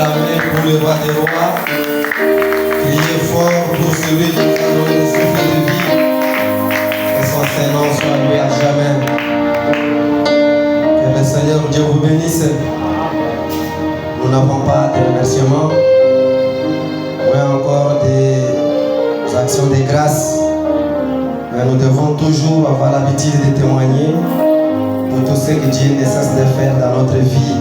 acclamer pour le roi des rois. Criez fort pour celui qui nous a donné le souffle de vie. Que son Saint-Nom soit loué à jamais. Que le Seigneur Dieu vous bénisse. Nous n'avons pas de remerciements, mais encore des actions de grâce. Mais nous devons toujours avoir l'habitude de témoigner de tout ce que Dieu ne cesse de faire dans notre vie.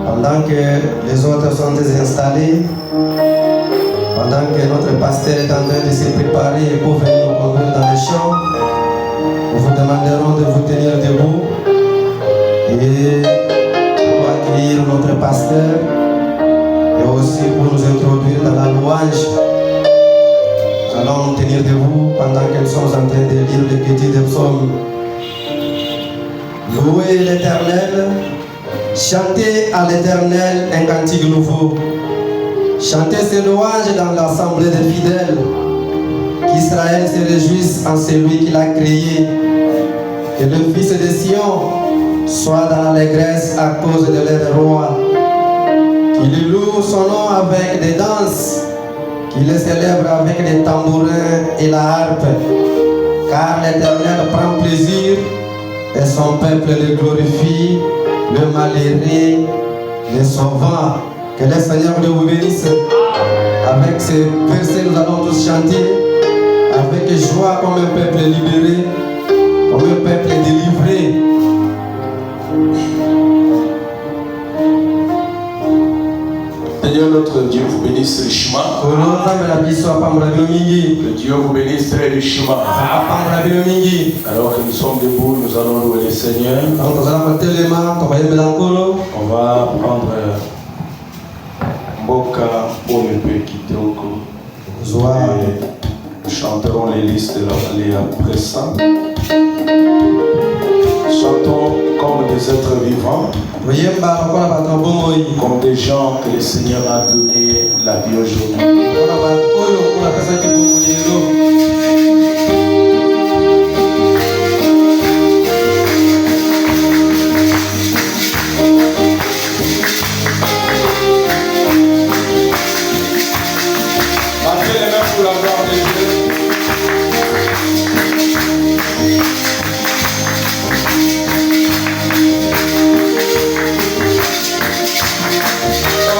Pendant que les autres sont désinstallés, pendant que notre pasteur est en train de se préparer pour venir nous conduire dans les champs, nous vous demanderons de vous tenir debout et pour accueillir notre pasteur et aussi pour nous introduire dans la louange. Nous allons nous tenir debout pendant que nous sommes en train de lire le petit des psaumes. Louez l'Éternel, chantez à l'Éternel un cantique nouveau. Chantez ses louanges dans l'assemblée des fidèles. Qu'Israël se réjouisse en celui qui l'a créé. Que le fils de Sion soit dans l'allégresse à cause de leur roi. Qu'il loue son nom avec des danses. Qu'il le célèbre avec des tambourins et la harpe. Car l'Éternel prend plaisir et son peuple le glorifie, le malheureux, le sauvant. Que le Seigneur Dieu vous bénisse. Avec ces versets, nous allons tous chanter avec joie comme un peuple libéré, comme un peuple délivré. Seigneur notre Dieu vous bénisse richement. Que Dieu vous bénisse très richement. Alors que nous sommes debout, nous allons louer le Seigneur. On va prendre Mboka Omepe Kitoko. Nous chanterons les listes de les pressants. Chantons comme des êtres vivants, comme des gens que le Seigneur a donné la vie aujourd'hui. Battez les mains pour la gloire de Dieu. Oh,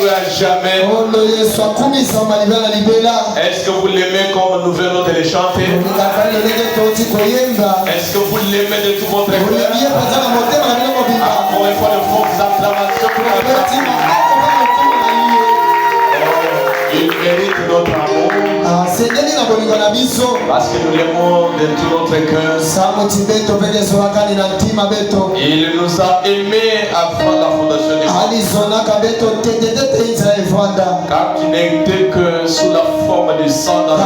louer à jamais. Est-ce que vous l'aimez comme nous venons de le chanter? Est-ce que vous l'aimez de tout votre cœur? Encore une fois de fortes acclamations pour notre Dieu. Il mérite notre amour. Parce que nous l'aimons de tout notre cœur. Il nous a aimés avant la fondation du monde. Car tu n'étais que sous la forme du sang dans le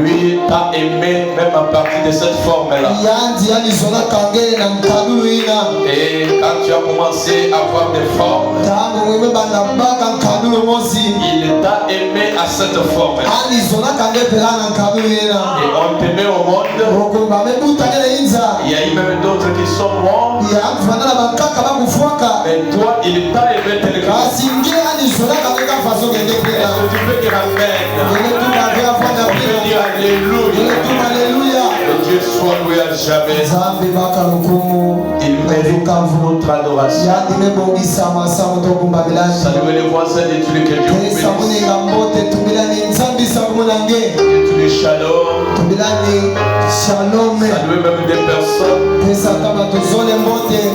lui t'a aimé même à partir de cette forme-là. Et quand tu as commencé à avoir des formes, il t'a aimé à cette forme. Et on t'aimait au monde. Il y a eu même d'autres qui sont morts. Mais toi, il t'a aimé tel que. Est-ce que tu peux dire amen? On peut dire alléluia. Que Dieu soit loué à jamais. Il mérite notre adoration. Saluez les voisins et tous les que Dieu vous bénisse. Et tous les shalom. Saluez même des personnes.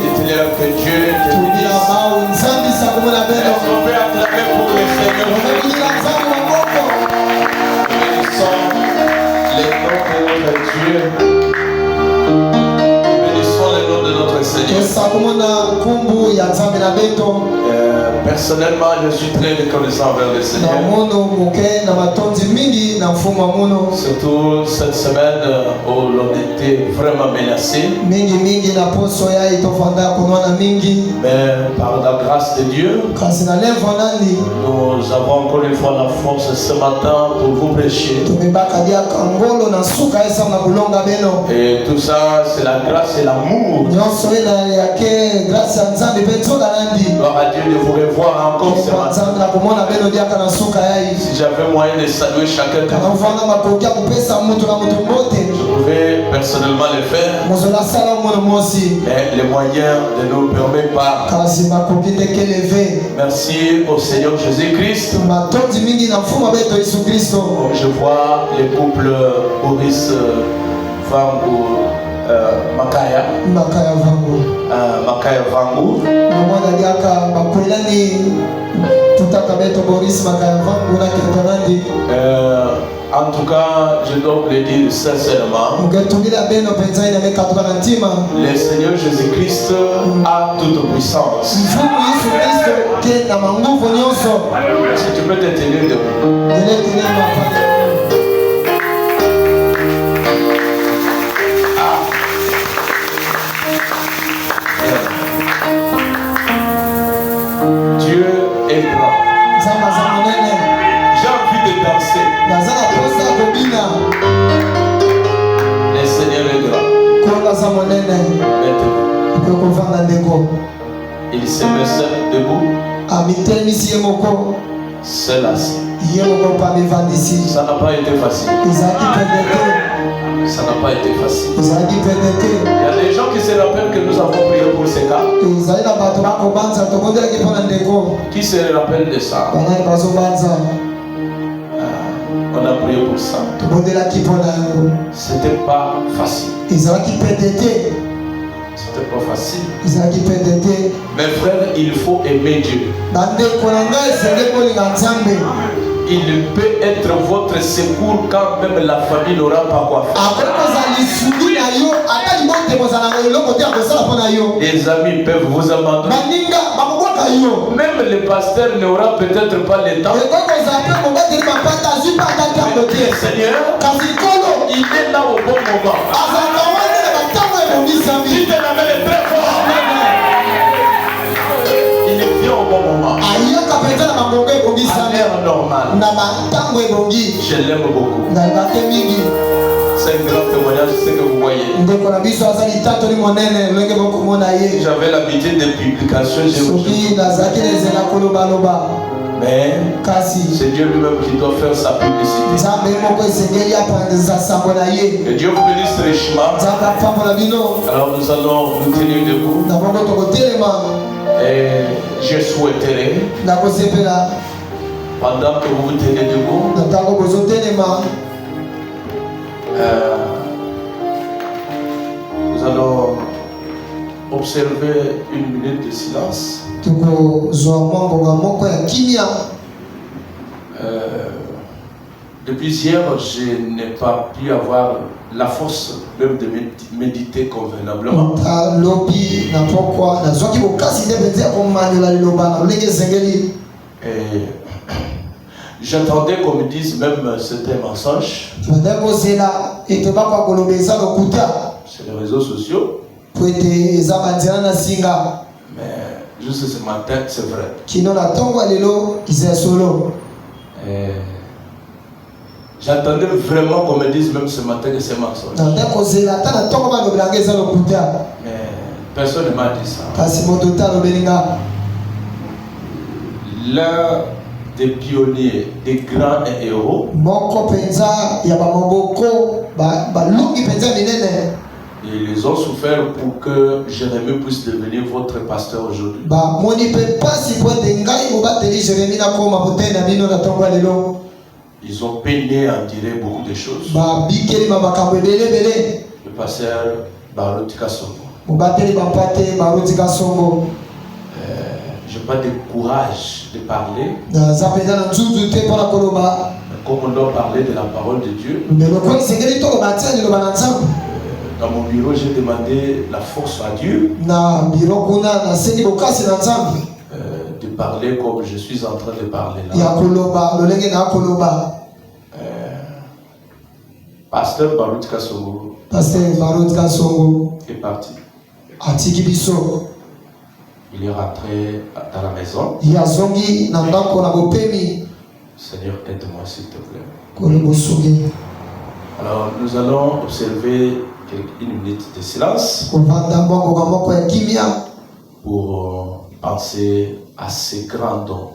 Dites-leur que Dieu te bénisse. Est-ce qu'on peut acclamer pour le Seigneur? Bénissons les noms de notre Dieu. Bénissons les noms de notre Seigneur. Personnellement, je suis très reconnaissant envers le Seigneur. Surtout cette semaine où l'on était vraiment menacé. Mais par la grâce de Dieu, nous avons encore une fois la force ce matin pour vous prêcher. Et tout ça, c'est la grâce et l'amour. Gloire à Dieu de vous revoir encore ce matin. Si j'avais moyen de saluer chacun, je pouvais personnellement le faire. Mais les moyens ne nous permettent pas. Merci au Seigneur Jésus-Christ. Je vois les couples Boris Vangu Makaya Vangu. En tout cas, je dois vous le dire sincèrement. Le Seigneur Jésus-Christ a toute puissance. Si tu peux te tenir debout. Dieu est grand. J'ai envie de danser. Le Seigneur est grand. Il se met seul debout. Seul assis. Ça n'a pas été facile. Ça n'a pas été facile. Il y a des gens qui se rappellent que nous avons prié pour ces cas. Qui se rappelle de ça? On a prié pour ça. C'était pas facile. C'était pas facile. Mes frères, il faut aimer Dieu. Il peut être votre secours quand même la famille n'aura pas quoi faire. Les amis peuvent vous abandonner. Même le pasteur n'aura peut-être pas le temps. Mais le Seigneur, il est là au bon moment. Dites l'Amen très fort. Il vient au bon moment. À l'heure normale. Je l'aime beaucoup. C'est un grand témoignage, c'est ce que vous voyez. J'avais l'habitude de publication. Mais c'est Dieu lui-même qui doit faire sa publicité. Que Dieu vous bénisse richement. Alors nous allons nous tenir debout. Et je souhaiterais, pendant que vous vous tenez debout, nous allons observer une minute de silence. Depuis hier, je n'ai pas pu avoir la force même de méditer convenablement. Et j'attendais qu'on me dise même c'était un mensonge sur les réseaux sociaux. Mais juste ce matin, c'est vrai. J'attendais vraiment qu'on me dise même ce matin que c'est mensonge. Mais personne ne m'a dit ça. L'un des pionniers, des grands héros, ils ont souffert pour que Jérémie puisse devenir votre pasteur aujourd'hui. Ils ont peiné en dire beaucoup de choses. Le pasteur Barutika Songo. Je n'ai pas de courage de parler. Comme on doit parler de la parole de Dieu. Dans mon bureau, j'ai demandé la force à Dieu de parler comme je suis en train de parler là. Pasteur Barutika Songo est parti. Il est rentré dans la maison. Seigneur, aide-moi s'il te plaît. Alors nous allons observer une minute de silence pour penser à ces grands dons.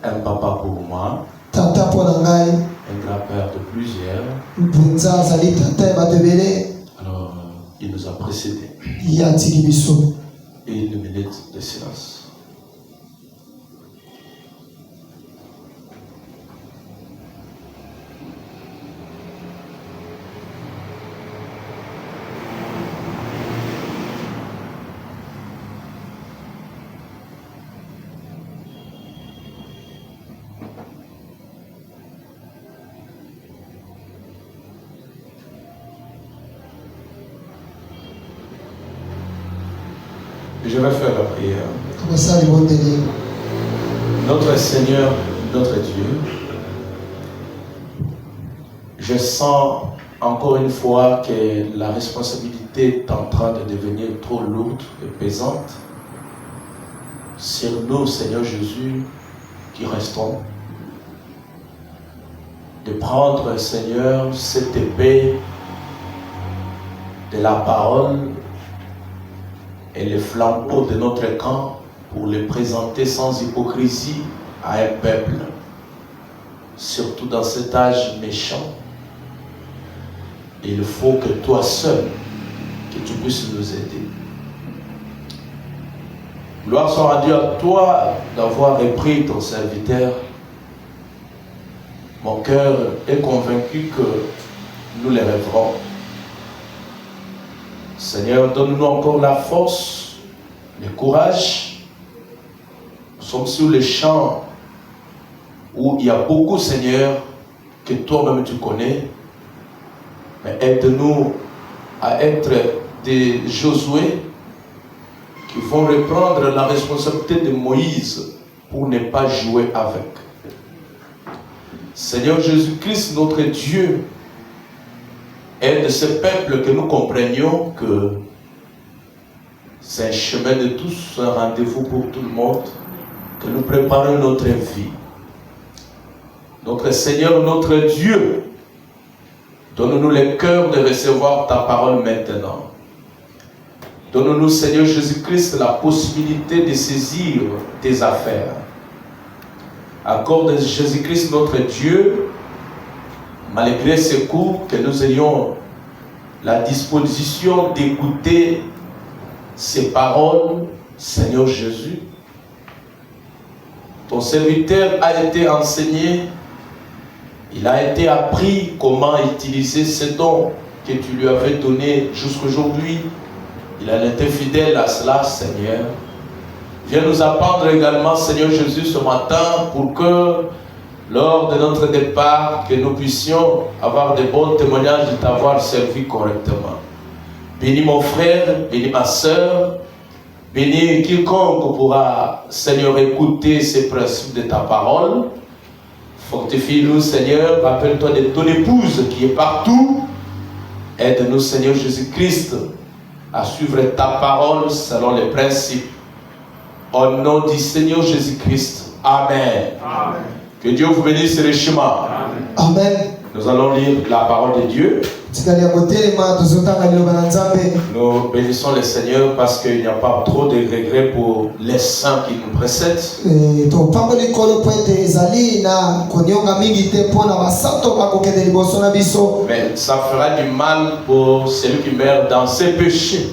Un papa pour moi, un grand-père de plusieurs. Alors il nous a précédés. Et une minute de silence. Je vais faire la prière. Notre Seigneur, notre Dieu, je sens encore une fois que la responsabilité est en train de devenir trop lourde et pesante sur nous, Seigneur Jésus, qui restons. De prendre, Seigneur, cette épée de la parole et les flambeaux de notre camp pour les présenter sans hypocrisie à un peuple, surtout dans cet âge méchant. Il faut que toi seul, que tu puisses nous aider. Gloire soit rendue à toi d'avoir repris ton serviteur. Mon cœur est convaincu que nous les rêverons. Seigneur, donne-nous encore la force, le courage. Nous sommes sur les champs où il y a beaucoup, Seigneur, que toi-même tu connais. Mais aide-nous à être des Josué qui vont reprendre la responsabilité de Moïse pour ne pas jouer avec. Seigneur Jésus-Christ, notre Dieu, aide ce peuple que nous comprenions que c'est un chemin de tous, un rendez-vous pour tout le monde, que nous préparons notre vie. Notre Seigneur, notre Dieu, donne-nous le cœur de recevoir ta parole maintenant. Donne-nous, Seigneur Jésus-Christ, la possibilité de saisir tes affaires. Accorde Jésus-Christ, notre Dieu, malgré ces coups, que nous ayons la disposition d'écouter ces paroles, Seigneur Jésus. Ton serviteur a été enseigné, il a été appris comment utiliser ces dons que tu lui avais donnés jusqu'aujourd'hui. Il a été fidèle à cela, Seigneur. Viens nous apprendre également, Seigneur Jésus, ce matin, pour que lors de notre départ, que nous puissions avoir de bons témoignages de t'avoir servi correctement. Bénis mon frère, bénis ma soeur, bénis quiconque pourra, Seigneur, écouter ces principes de ta parole. Fortifie-nous, Seigneur, rappelle-toi de ton épouse qui est partout. Aide-nous, Seigneur Jésus-Christ, à suivre ta parole selon les principes. Au nom du Seigneur Jésus-Christ. Amen. Amen. Que Dieu vous bénisse richement. Amen. Nous allons lire la parole de Dieu. Nous bénissons le Seigneur parce qu'il n'y a pas trop de regrets pour les saints qui nous précèdent. Mais ça fera du mal pour celui qui meurt dans ses péchés.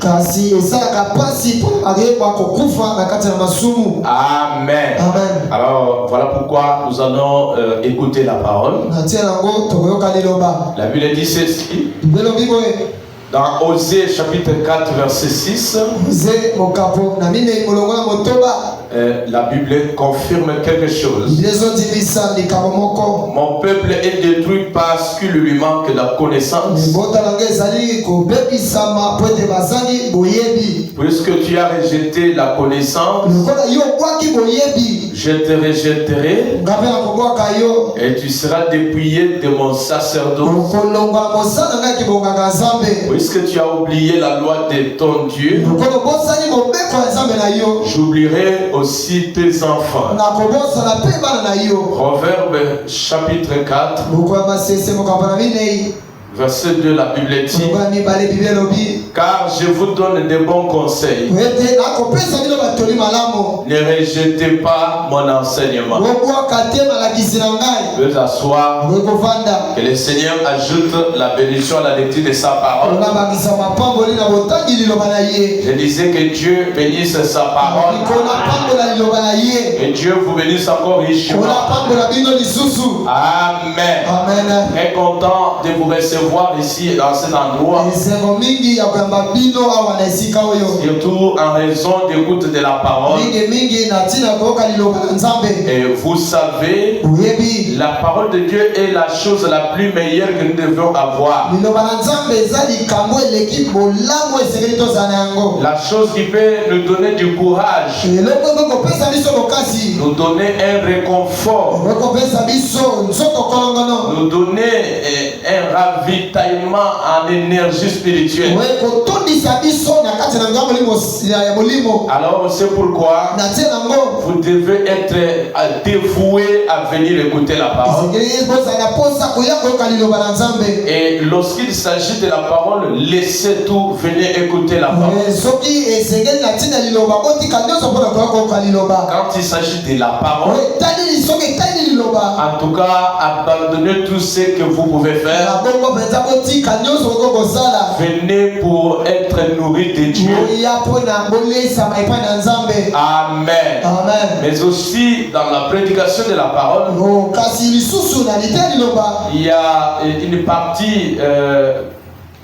Amen. Amen. Alors voilà pourquoi nous allons écouter la parole. La Bible dit ceci. Dans Osée chapitre 4 verset 6, la Bible confirme quelque chose. Mon peuple est détruit parce qu'il lui manque la connaissance. Puisque tu as rejeté la connaissance, je te rejetterai et tu seras dépouillé de mon sacerdoce. Puisque tu as oublié la loi de ton Dieu, j'oublierai aussi tes enfants. Proverbe chapitre 4 verset 2, la Bible dit: car je vous donne de bons conseils. Ne rejetez pas mon enseignement. Veuillez asseoir. Que le Seigneur ajoute la bénédiction à la lecture de sa parole. Je disais que Dieu bénisse sa parole. Et Dieu vous bénisse encore richement. Amen. Amen. Très content de vous recevoir ici dans cet endroit. Surtout en raison d'écoute de la parole. Et vous savez, la parole de Dieu est la chose la plus meilleure que nous devons avoir. La chose qui peut nous donner du courage, nous donner un réconfort, nous donner un ravitaillement en énergie spirituelle. Alors c'est pourquoi vous devez être dévoué à venir écouter la parole. Et lorsqu'il s'agit de la parole, laissez tout, venez écouter la parole. Quand il s'agit de la parole, en tout cas, abandonnez tout ce que vous pouvez faire. Venez pour être nourri de Dieu. Amen. Amen. Mais aussi dans la prédication de la parole, il y a une partie,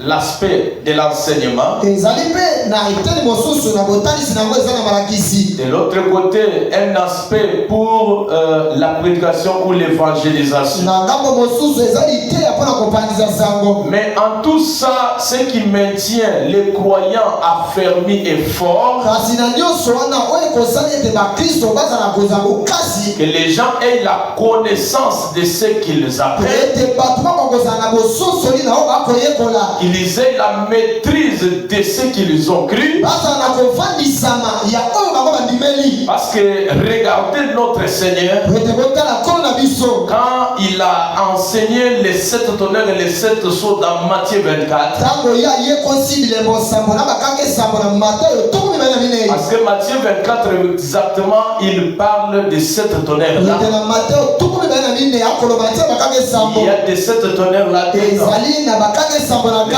l'aspect de l'enseignement. De l'autre côté, un aspect pour la prédication ou l'évangélisation. Mais en tout ça, ce qui maintient les croyants affermis et forts, que les gens aient la connaissance de ce qu'ils apprennent, qu'ils aient la maîtrise de ce qu'ils ont cru. Parce que regardez notre Seigneur, quand il a enseigné les 7 tonnerres et les 7 sceaux dans Matthieu 24, parce que Matthieu 24 exactement, il parle de 7 tonnerres là. Il y a des 7 tonnerres là dedans.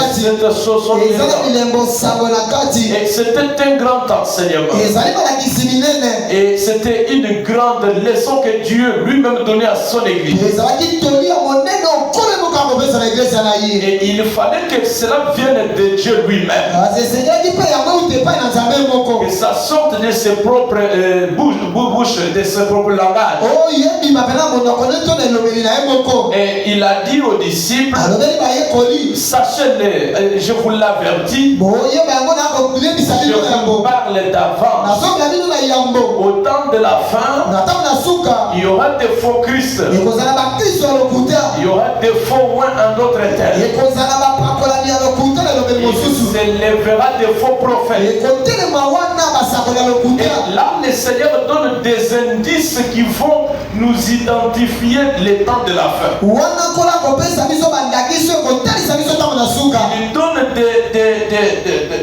kati. cette chose sont Eza na dedans. bilembo sango na kati. Et c'était un grand enseignement. Ezali balakisi minene. Et c'était une grande leçon que Dieu lui-même donnait à son église. Ezalaki toli ya monene okolo moka kopesa na église na ye. Et il fallait que cela vienne de Dieu lui-même. Esengelaki mpe yango ute epai na nzambe moko. Que ça sorte de ses propres bouches, de ses propres langages. Oh yebima pena monoko ne to na elobeli na ye moko. Et il a dit aux disciples, alobeli bayekoli. sachez-le, je vous l'avertis, boyeba yango na kokulebisa je bino na vous yango. parle d'avance. nazobela bino na yambo. Au temps de la fin, na ntango na suka. il y aura des faux Christ. ekozala bakristo ya lokuta. Il y aura des faux rois en d'autres termes. ekozala bapakolami ya lokuta na elobeli Il mosusu. s'élèvera des faux prophètes. ekotelema wana basakoli ya lokuta. Et là, le Seigneur donne des indices qui vont nous identifier les temps de la fin. wana kola kopesa biso bandakiso ekotalisa biso ntango na suka. Il donne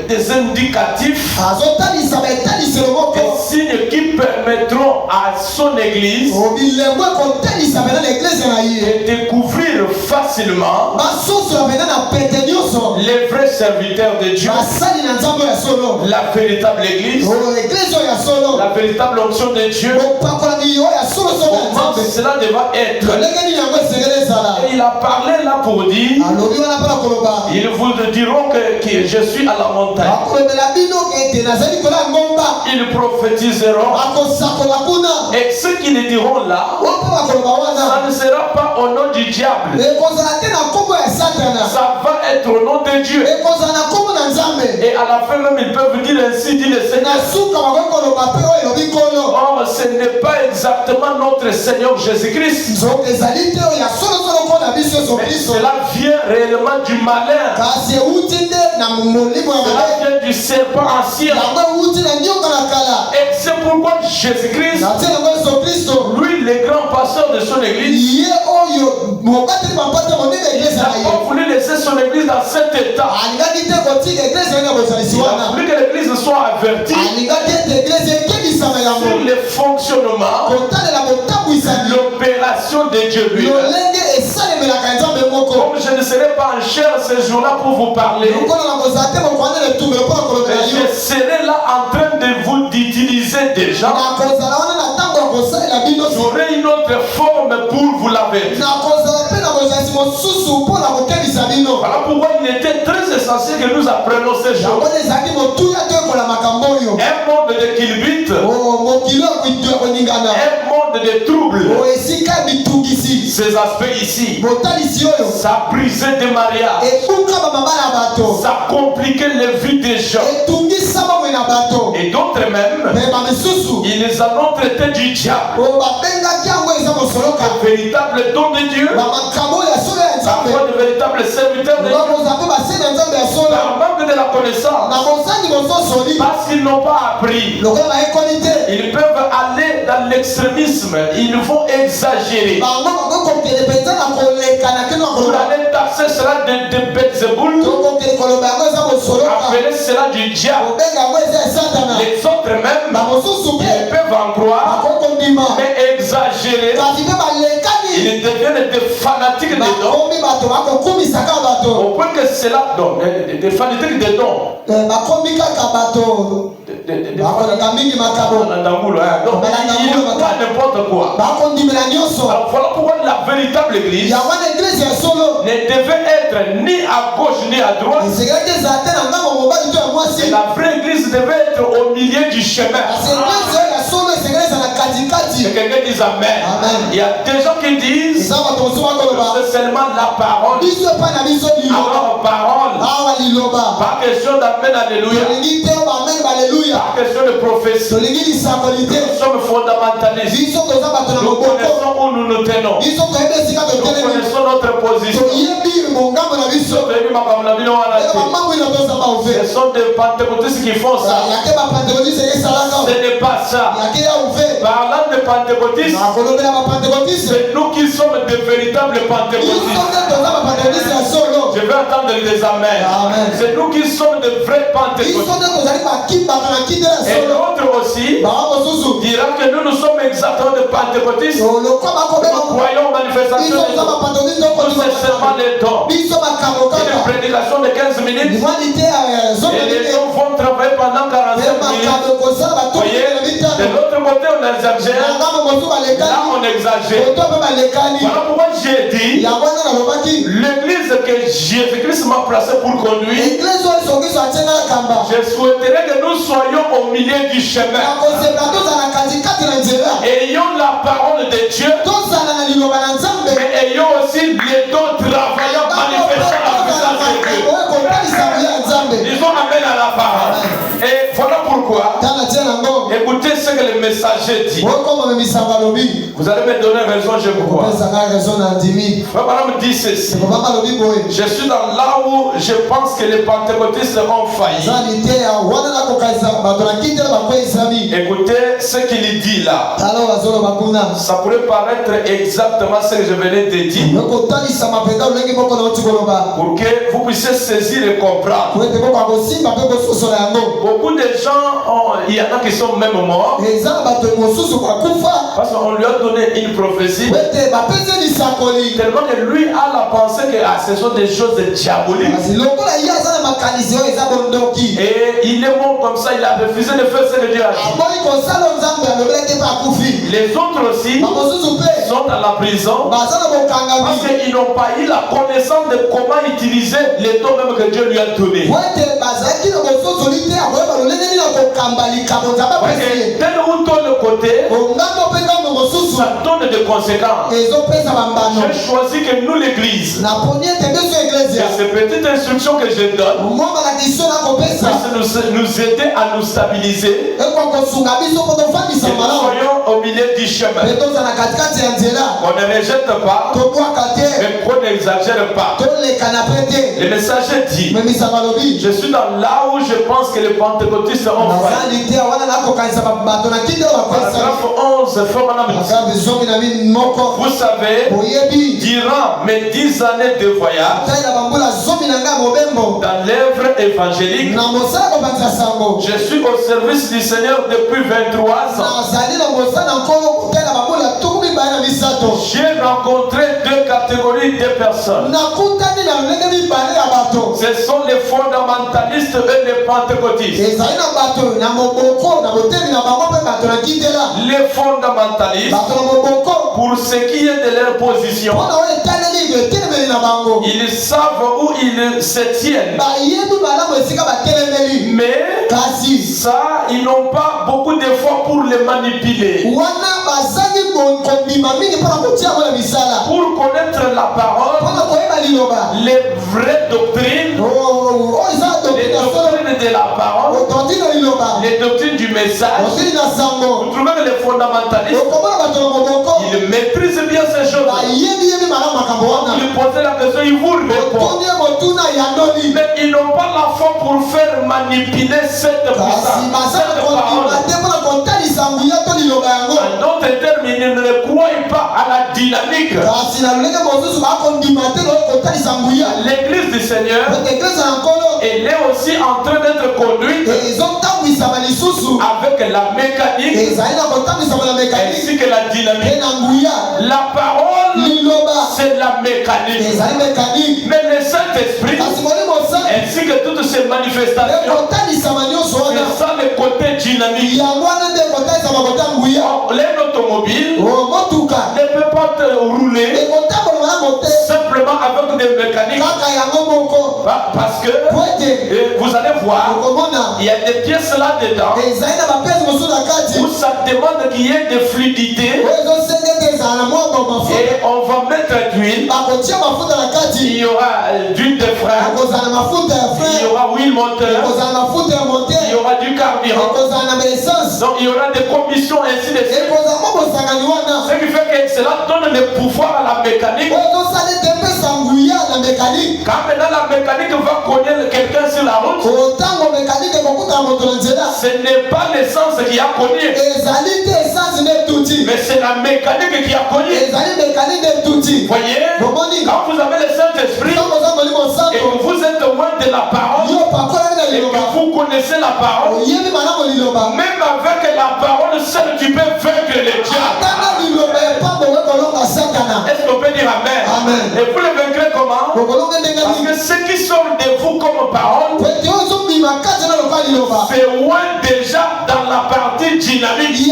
des indicatifs, azotalisa betaliselo moko. des signes qui permettront à son église bilembo ekotalisa pena na eglise na ye. de découvrir facilement basosola pena na pete nyonso. les vrais serviteurs de Dieu, basali na nzambe ya solo. la véritable église, eglise oyo ya solo. la véritable onction de Dieu. bopakolami oyo ya solo solo ya Comment nzambe. cela devra être. lolenge nini yango esengeli ezala. Et il a parlé là pour dire, alobi wana mpona koloba. ils vous diront que je suis à la montagne. bakolobela bino ete nazali kola ngomba. Ils prophétiseront. bakosakola kuna. Et ceux qui le diront là, o mpo bakoloba ça wana. ne sera pas au nom du diable. ekozala te na nkombo ya satana. Ça va être au nom de Dieu. ekozala na nkombo na nzambe. Et à la fin même, ils peuvent dire ainsi, dit le Seigneur. na suka bakoki koloba mpe oyo elobi nkolo. Or, ce n'est pas exactement notre Seigneur Jésus-Christ. nzoka ezali te oyo ya solosolo mpo na biso yesu Mais kristo. cela vient réellement du malin. kasi euti nde na molimo ya Cela mabe. vient du serpent ancien. yango euti na nyoka na kala. Et c'est pourquoi Jésus-Christ, na ntina yango yesu kristo. lui, le grand pasteur de son église, ye oyo mobateli bampata monene il eglise n'a na ye. pas voulu laisser son église dans cet état. alingaki te kotika eglise ye na bozalisi Il a wana. voulu que l'église soit avertie alingaki ete eglise ekebisama sur yango. le fonctionnement, kotalela kotambwisani. l'opération de Dieu lui-même. lolenge esalemelaka nzambe moko. Comme je ne serai pas en chair ce jour-là pour vous parler, lokola na kozala te mokwanela etumbelo mpona kolobela mais yo. je serai là en train de vous d'utiliser des gens. na kozala wana na ntango ya kosalela bino. J'aurai une autre forme pour vous l'avertir. na kozala mpe na bozalisi mosusu mpona kokebisa bino. Voilà pourquoi il était très essentiel que nous apprenions ces yango choses. ezalaki motuya to ekola makambo oyo. Un monde de kilbit, mokili ya koningana. un monde de troubles. esika ya bitungisi. Ces aspects ici, botalisi oyo. ça brisait des mariages, ebuka bamama na bato. ça compliquait les vies des gens. etungisa bamwe na bato. Et d'autres même, me bamisusu. ils les en ont traité du diable. babengaki yango eza mosoloka. Véritable don de Dieu, bamakambo ya solo ya nzambe. parfois de véritables serviteurs de Dieu, bakozala mpe base na nzambe ya solo. par manque de la connaissance, na mosangi mososoli. parce qu'ils n'ont pas appris. lokola bayekoli te. Ils peuvent aller dans l'extrémisme, ils vont exagérer. bango bakokokele mpenza na kolekana kino na Pour koloba. aller taxer cela de Belzéboul, tokokele koloba yango eza mosoloka. appeler cela du diable. kobenga yango eza ya satana. Les autres même, bamosusu ils mpe peuvent en croire, bakokondima. mais exagérer. kasi mpe balekani. Ils deviennent des fanatiques des dons, bakomi bato bakokumisaka bato. au point que cela donne des fanatiques des dons. bakomi kaka bato. bakoleka mingi makabo. Donc, ils ne croient n'importe quoi. bakondimela nyonso. Alors, voilà pourquoi la véritable église yango wana eglise ya solo. ne devait être ni à gauche ni à droite. esekelaki ezala te na ngambo mobali to ya Et mwasi. la vraie église devait être au milieu du chemin. kasi eglise oyo ya solo esengeli ezala Et katikati. quelqu'un dise Amen. Amen. Il y a des gens qui disent eza bato mosusu bakoloba. que c'est seulement la parole. biso epai na biso liloba. Alors, parole. awa liloba. Pas question d'Amen, alléluia. tolingi te bamen baleluya. Pas question de prophétie. tolingi lisakoli te. Nous sommes fondamentalistes. biso toza bato na Nous moboko. connaissons où nous nous tenons. biso toyebi esika Nous totelemi. connaissons notre position. toyebi mongambo na biso. eza bamambo ino tozamba Ce ouvert. sont des pentecôtistes qui font ça. yake bapentekotiste esalaka. Ce n'est pas ça. yake ya ouvert. Parlant de pentecôtistes, nakolobela bapentekotiste. c'est nous qui sommes de véritables biso pentecôtistes. nde toza bapentekotiste ya solo. Je vais entendre des amens. Amen. C'est nous qui sommes de vrais biso pentecôtistes. nde tozali bato na kindela Et solo. l'autre aussi bango mosusu. dira que nous sommes exactement de pentecôtistes. lokwa bakobe nous croyons aux manifestations des dons. Nous c'est seulement les dons. Une prédication de 15 minutes. Et les gens vont travailler pendant 45 minutes. Vous voyez, de l'autre côté on exagère. Là on exagère. Voilà pourquoi j'ai dit l'église que Jésus-Christ m'a placé pour conduire. Je souhaiterais que nous soyons au milieu du chemin. Ayons la parole de Dieu. Mais ayons aussi les dons travaillant, manifestant la puissance de Dieu. Disons amen à la parole. Et voilà pourquoi. Écoutez ce que le messager dit. Vous allez me donner raison, je vous crois. Frère me dit ceci. Je suis dans là où je pense que les pentecôtistes ont failli. Écoutez ce qu'il dit là. Ça pourrait paraître exactement ce que je venais de dire. Pour que vous puissiez saisir et comprendre. Beaucoup de gens, il y en a qui sont même morts. Parce qu'on lui a donné une prophétie. Tellement que lui a la pensée que ce sont des choses diaboliques. Et il est mort comme ça, il a refusé de faire ce que Dieu a dit. Les autres aussi sont dans la prison parce qu'ils n'ont pas eu la connaissance de comment utiliser les dons même que Dieu lui a donnés. Tel ou tel côté, ça donne des conséquences. J'ai choisi que nous, l'église, ces petites instructions que je donne, puissent nous aider à nous stabiliser. Et nous soyons au milieu du chemin. On ne rejette pas, mais qu'on n'exagère pas. Le messager dit, je suis dans là où je pense que les pentecôtistes ont failli. Paragraphe 11, vous savez, durant mes 10 années de voyage dans l'œuvre évangélique, je suis au service du Seigneur depuis 23 ans. J'ai rencontré deux catégories de personnes. Ce sont les fondamentalistes et les pentecôtistes. Les fondamentalistes, pour ce qui est de leur position, ils savent où ils se tiennent. Mais ça, ils n'ont pas beaucoup d'efforts pour les manipuler. Pour connaître la parole, les vraies doctrines, les doctrines de la parole, les doctrines du message, vous trouvez que les fondamentalistes, ils maîtrisent bien ces choses. Vous lui posez la question, ils vous répondent. Mais ils n'ont pas la foi pour faire manipuler cette puissance, cette parole. En d'autres termes, ils ne croient pas à la dynamique. L'église du Seigneur, elle est aussi en train d'être conduite avec la mécanique ainsi que la dynamique. La parole, c'est la mécanique. Mais le Saint-Esprit ainsi que toutes ces manifestations, c'est ça le côté dynamique. L'automobile ne peut pas rouler simplement avec des mécaniques. Parce que vous allez voir, il y a des pièces là-dedans où ça demande qu'il y ait de fluidité. Et on va mettre d'huile. Il y aura d'huile de frein. Il y aura huile moteur. Il y aura du carburant. Donc il y aura des commissions ainsi de suite. Ce qui fait que cela donne le pouvoir à la mécanique. Quand maintenant la mécanique va connaître quelqu'un sur la route, ce n'est pas l'essence qui a connu, mais c'est la mécanique qui a connu. Voyez, quand vous avez le Saint-Esprit et que vous êtes loin de la parole et que vous connaissez la parole, même avec la parole seule tu peux vaincre les diables. Est-ce qu'on peut dire Amen? Amen. Et vous le vaincrez comment? Parce que ce qui sort de vous comme parole, c'est loin déjà dans la partie dynamique. Il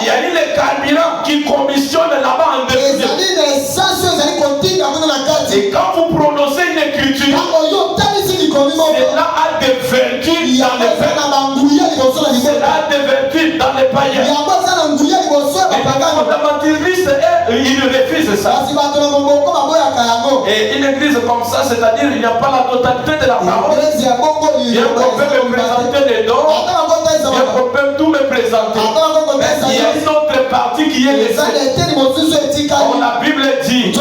y a eu le carburant qui commissionne là-bas en dessous. Et quand vous prononcez une écriture, cela a des vertus dans les faits. Cela a des vertus dans les païens. Les fondamentalistes, ils refusent ça. Et une église comme ça, c'est-à-dire il n'y a pas la totalité de la parole. Bien qu'on peut me présenter les dons, bien qu'on peut tout me présenter. Mais il y a une autre partie qui est laissée. Comme la Bible dit,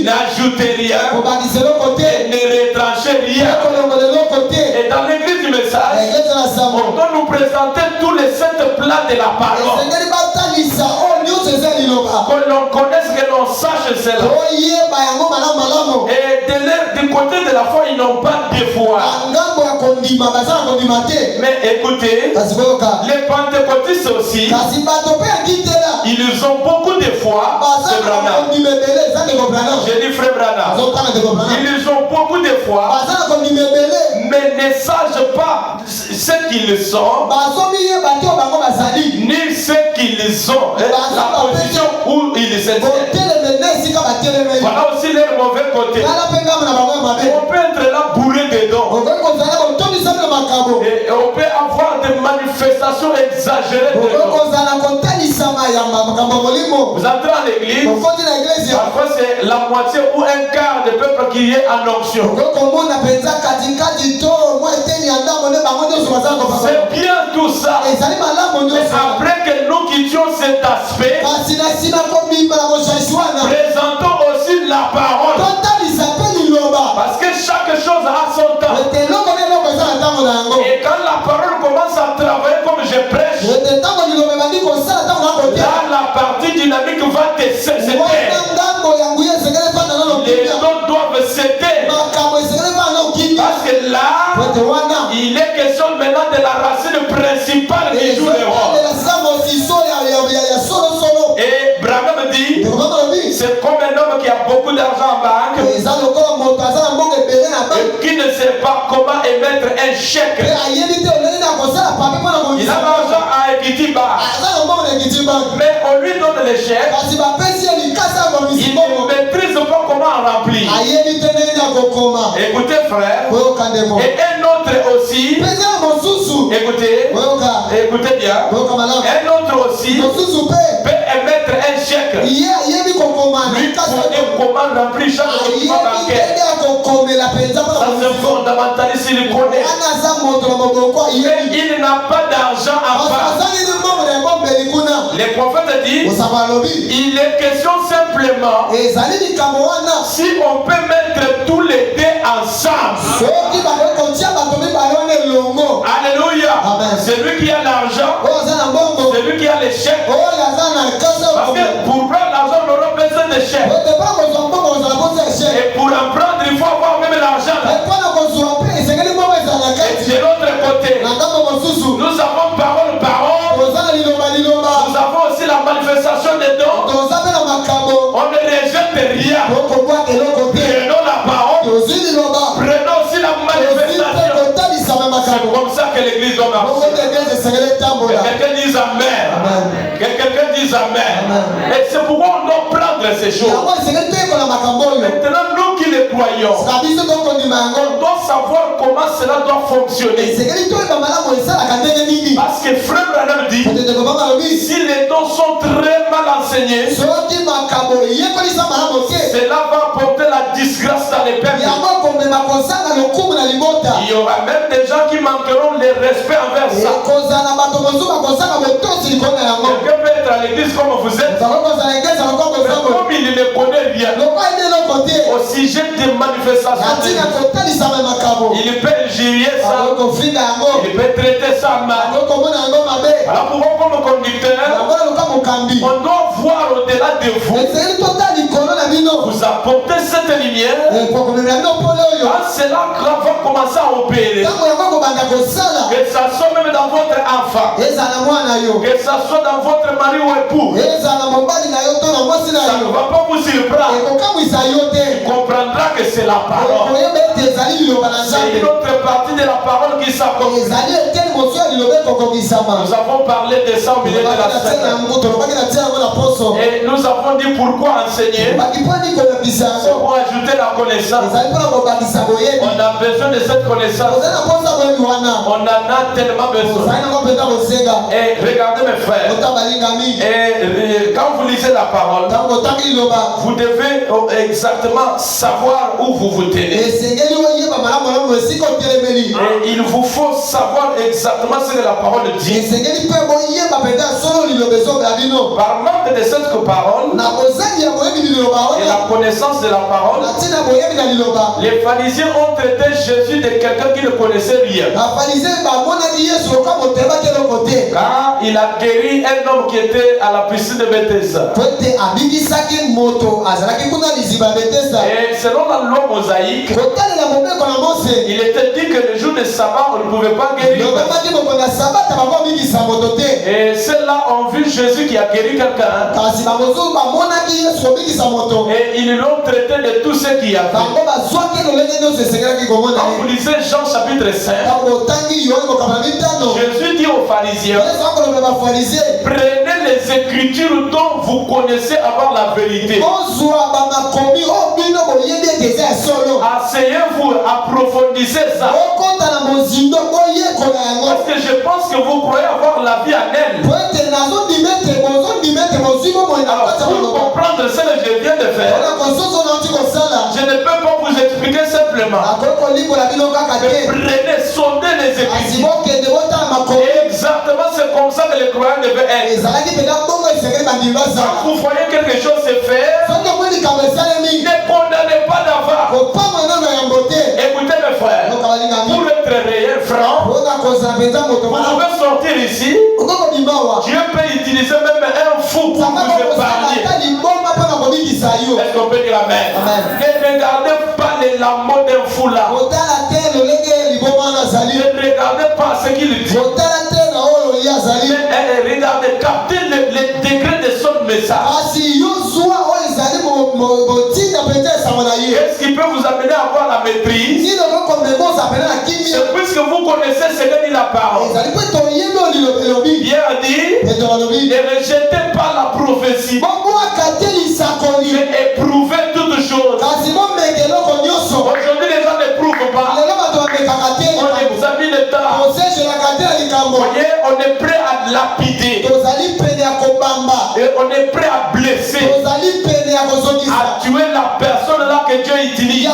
n'ajoutez rien et ne retranchez rien. Et dans l'église du message, on doit nous présenter tous les 7 plats de la parole. Que l'on connaisse, que l'on sache cela. Et du côté de la foi, ils n'ont pas de foi. Mais écoutez, les pentecôtistes aussi, ils ont beaucoup de foi. C'est Branham. J'ai dit frère Branham. Ils ont beaucoup de foi, mais ne sachent pas ce qu'ils sont, ni ce qu'ils ont, la position où ils se tiennent. Voilà aussi leur mauvais côté. On peut être là bourré dedans. Et on peut avoir des manifestations exagérées dedans. Vous entrez à l'église, parfois c'est la moitié ou un quart du peuple qui est en onction. C'est bien tout ça. Mais après que nous quittions cet aspect, présentons aussi la parole. Parce que chaque chose a son temps. Et quand la parole commence à travailler comme je prêche, là la partie dynamique va te céder. Les dons doivent céder. Parce que là, il est question maintenant de la racine principale qui joue le rôle. Et Branham dit, c'est comme un homme qui a beaucoup d'argent en banque et qui ne sait pas comment émettre un chèque. Il a l'argent à Equity Bank, mais on lui donne les chèques. Il ne maîtrise pas comment en remplir. Écoutez frère, et un autre aussi, écoutez bien, un autre aussi peut émettre un chèque. Lui connaît comment remplir chaque document bancaire. Ça c'est fondamentaliste, il connaît. Mais il n'a pas d'argent à part. Les prophètes disent, il est question simplement si on peut mettre tous les deux ensemble. Alléluia. Celui qui a l'argent, celui qui a les chèques. Parce que pour prendre l'argent, on aura besoin de chèques. Et pour en prendre, il faut avoir même l'argent. Et de l'autre côté, nous avons parole. Nous avons aussi la manifestation des dons. On ne rejette rien. Prenons la parole. Prenons aussi la manifestation. C'est comme ça que l'église doit marcher. Quelqu'un dise Amen. Quelqu'un dise Amen. Et c'est pourquoi on doit prendre ces choses. Maintenant, nous qui les croyons, on doit savoir comment cela doit fonctionner. Parce que frère Branham dit, si les dons sont très mal enseignés, cela va porter la disgrâce dans les peuples. Il y aura même des gens qui manqueront le respect envers ça. Quelqu'un peut être à l'église comme vous êtes, mais comme il ne connaît rien au sujet des manifestations, il peut injurier ça, il peut traiter ça mal. Alors pour vous comme conducteur, on doit voir au-delà de vous. Vous apportez cette lumière. Quand cela va commencer à opérer, que ça soit même dans votre enfant, que ça soit dans votre mari ou époux, tu comprendras que c'est la parole. C'est une autre partie de la parole qui s'accomplit. Nous avons parlé de ça au milieu de la scène. Et nous avons dit pourquoi enseigner. C'est pour ajouter la connaissance. On a besoin de cette connaissance. On en a tellement besoin. Et regardez mes frères. Et quand vous lisez la parole, vous devez exactement savoir où vous vous tenez. Et il vous faut savoir exactement ce que la parole dit. Par manque de cette parole et la connaissance de la parole, les pharisiens ont traité Jésus de quelqu'un qui ne connaissait rien. Car il a guéri un homme qui était à la piscine de Bethesda. Et selon la loi mosaïque, il était dit que le jour de sabbat, on ne pouvait pas guérir. Et ceux-là ont vu Jésus qui a guéri quelqu'un. Et ils l'ont traité de tout ce qu'il y a fait. Quand vous lisez Jean chapitre 5, Jésus dit aux pharisiens, prenez les écritures dont vous connaissez avoir la vérité. Asseyez-vous, approfondissez ça. Parce que je pense que vous croyez avoir la vie en elle. Alors, pour comprendre ce que je viens de faire, je ne peux pas vous expliquer simplement. Prenez, sondez les écritures. Exactement, c'est comme ça que les croyants devaient être. Quand vous voyez quelque chose se faire, ne condamnez pas d'avant. Écoutez mes frères, pour être réel, franc, vous pouvez sortir ici. Dieu peut utiliser même un fou pour vous épargner. Est-ce qu'on peut dire amen? Ne regardez pas la mode d'un fou là. Ne regardez pas ce qu'il dit. Mais regardez, captez le degré de son message. Qu'est-ce qui peut vous amener à avoir la maîtrise? C'est puisque vous connaissez ce que dit la parole. Pierre a dit, ne rejetez pas la prophétie, mais éprouvez toutes choses. Aujourd'hui les gens n'éprouvent pas. On examine le temps. Voyez, on est prêt à lapider. Et on est prêt à blesser, à tuer la personne là que Dieu utilise.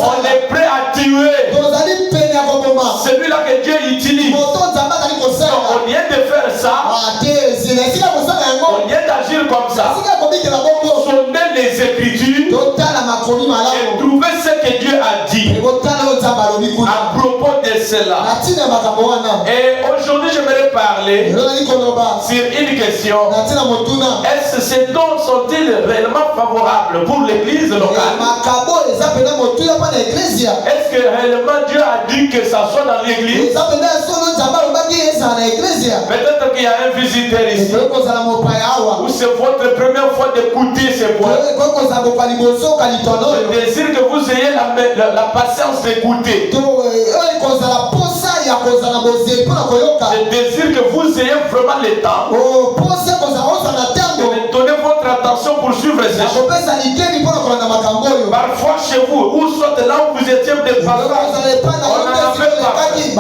On est prêt à tuer celui-là que Dieu utilise. On vient de faire ça. On vient d'agir comme ça. Sondez les écritures et trouver ce que Dieu a dit à propos de cela. Et aujourd'hui, j'aimerais parler sur une question. Est-ce que ces dons sont-ils réellement favorables pour l'église locale? Est-ce que réellement Dieu a dit que ça soit dans l'église? Peut-être qu'il y a un visiteur ici, ou c'est votre première fois d'écouter ces points. Je désire que vous ayez la patience d'écouter. Je désire que vous ayez vraiment le temps de donner votre attention pour suivre ces choses. Parfois chez vous, ou soit là où vous étiez des parents, on n'en fait pas. On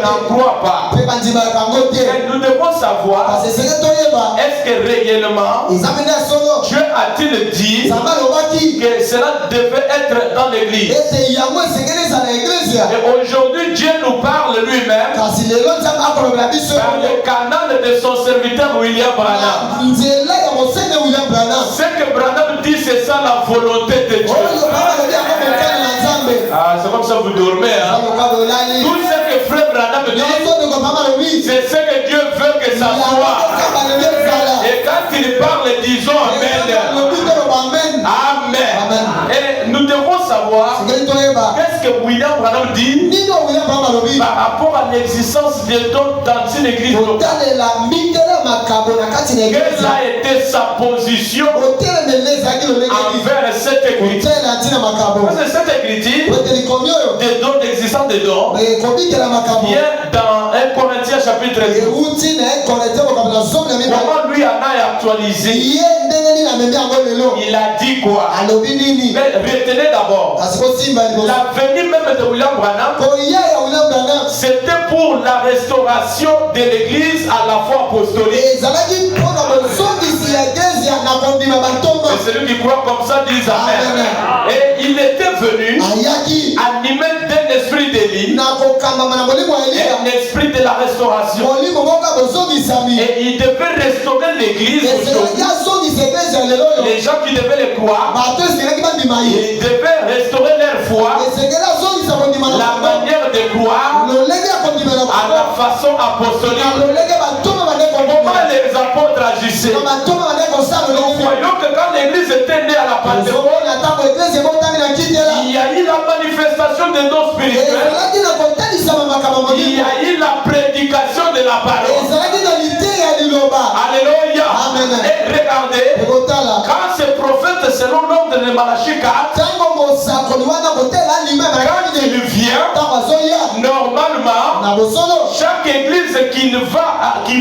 n'en croit pas. Et nous devons savoir, est-ce que réellement Dieu a-t-il dit que cela devait être dans l'église? Et aujourd'hui Dieu nous parle lui-même par le canal de son serviteur William Branham. Ce que Branham dit, c'est ça la volonté de Dieu. Ah, c'est comme ça que vous dormez, hein? Tout ce que frère Branham dit, c'est ce que Dieu veut que ça soit. Et quand il parle, disons Amen. Amen. Et nous devons savoir qu'est-ce que William Branham dit par rapport à l'existence des dons dans une église locale. Quelle a été sa position envers cette écriture? Parce que cette écriture, des dons d'existence des dons, vient dans 1 Corinthiens chapitre 12. Comment lui en a actualisé? Il a dit quoi? Mais retenez d'abord, la venue même de William Branham, c'était pour la restauration de l'église à la foi apostolique. Et celui qui croit comme ça dit amen. Et il était venu animé d'un esprit d'élie, un esprit de la restauration. Et il devait restaurer l'église aujourd'hui. Les gens qui devaient le croire, ils devaient restaurer leur foi, la manière de croire à la façon apostolique. Comment les apôtres agissaient? Nous voyons que quand l'église était née à la Pentecôte, il y a eu la manifestation des dons spirituels, il y a eu la prédication de la parole. Alléluia. Et regardez, quand ce prophète, selon l'ordre de Malachie 4, quand il vient, normalement, chaque église qui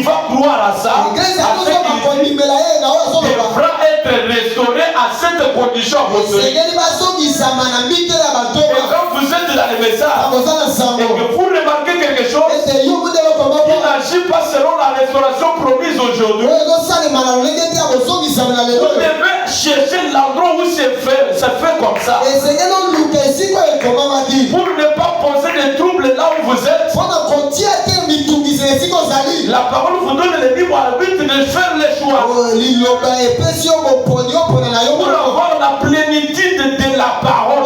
va croire à ça, devra être restaurée à cette condition apostolique. Et quand vous êtes dans le message et que vous remarquez quelque chose qui n'agit pas selon la restauration promise aujourd'hui, vous devez chercher l'endroit où c'est fait comme ça, pour ne pas poser des troubles là où vous êtes. La parole vous donne le libre arbitre de faire les choix pour avoir la plénitude de la parole.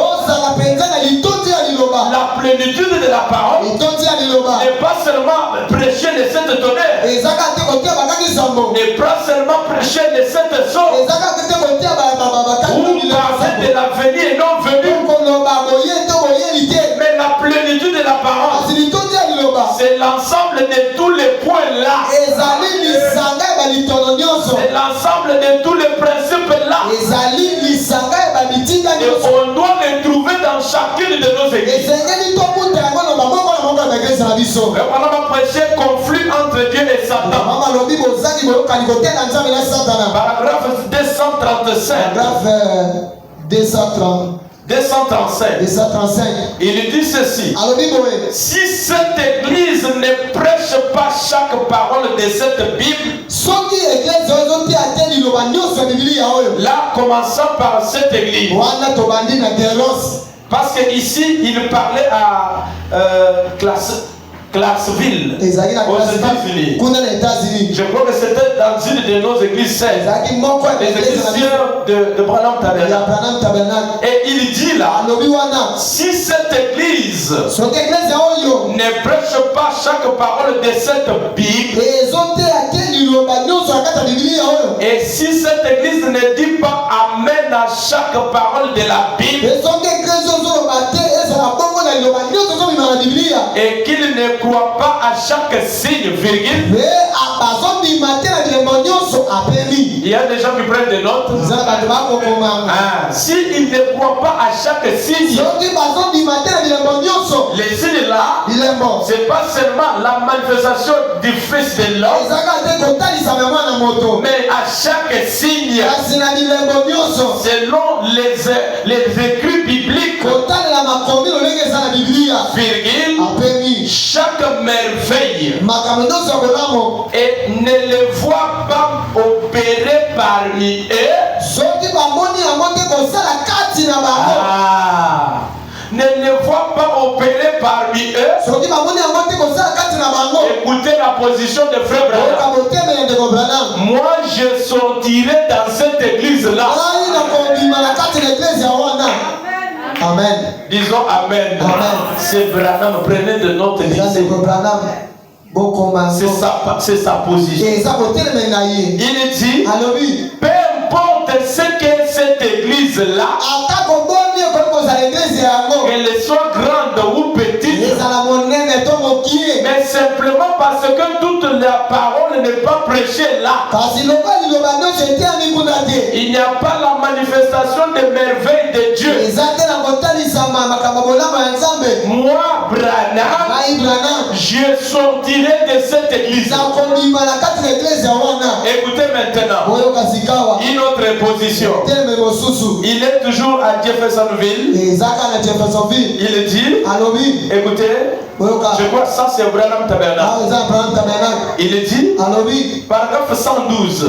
La plénitude de la parole n'est pas seulement prêcher les sept tonnerres, n'est pas seulement prêcher les sept sceaux, ou parler de l'avenir et non venu, mais la plénitude de la parole, c'est l'ensemble de tous les points là, c'est l'ensemble de tous les principes là, et on doit les trouver dans chacune de nos églises. Et on a prêché conflit entre Dieu et Satan. Paragraphe 235. Il dit ceci: si cette église ne prêche pas chaque parole de cette Bible, là, commençant par cette église, parce qu'ici il parlait à Clarksville, aux États-Unis. Je crois que c'était dans une de nos églises saintes, les églises de Branham Tabernacle. Et il dit là, si cette église ne prêche pas chaque parole de cette Bible, et si cette église ne dit pas amen à chaque parole de la Bible, et qu'il ne croit pas à chaque signe, virgule, il y a des gens qui prennent des notes. S'il ne croit pas à chaque signe, les signes là, c'est pas seulement la manifestation du Fils de l'homme, mais à chaque signe, selon les écrits bibliques, virgule, chaque merveille, et ne les voit pas opérer parmi eux. Ne les voit pas opérer parmi eux. Écoutez la position de frère Branham. Moi je sortirai dans cette église là. Amen. Disons amen. C'est Branham. Prenez de notes. C'est sa position. Il dit, peu importe ce que cette église là, qu'elle soit grande ou petite, mais Et simplement parce que toute la parole n'est pas prêchée là. Il n'y a pas la manifestation des merveilles de Dieu. Moi, Branham, je sortirai de cette église. Écoutez maintenant une autre position. Il est toujours à Jeffersonville. Il dit, écoutez, je crois que ça c'est Branham Tabernacle. Il dit, paragraphe 112.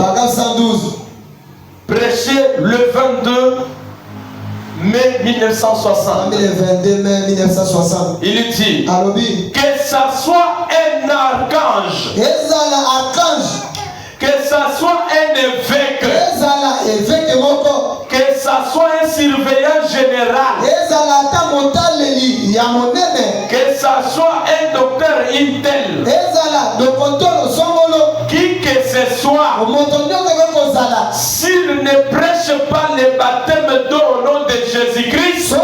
Prêché le 22 mai 1960. Il dit que ça soit un archange, que ça soit un évêque, que ça soit un surveillant général, que ça soit un docteur intel, qui que ce soit, s'il ne prêche pas le baptême d'eau au nom de Jésus-Christ,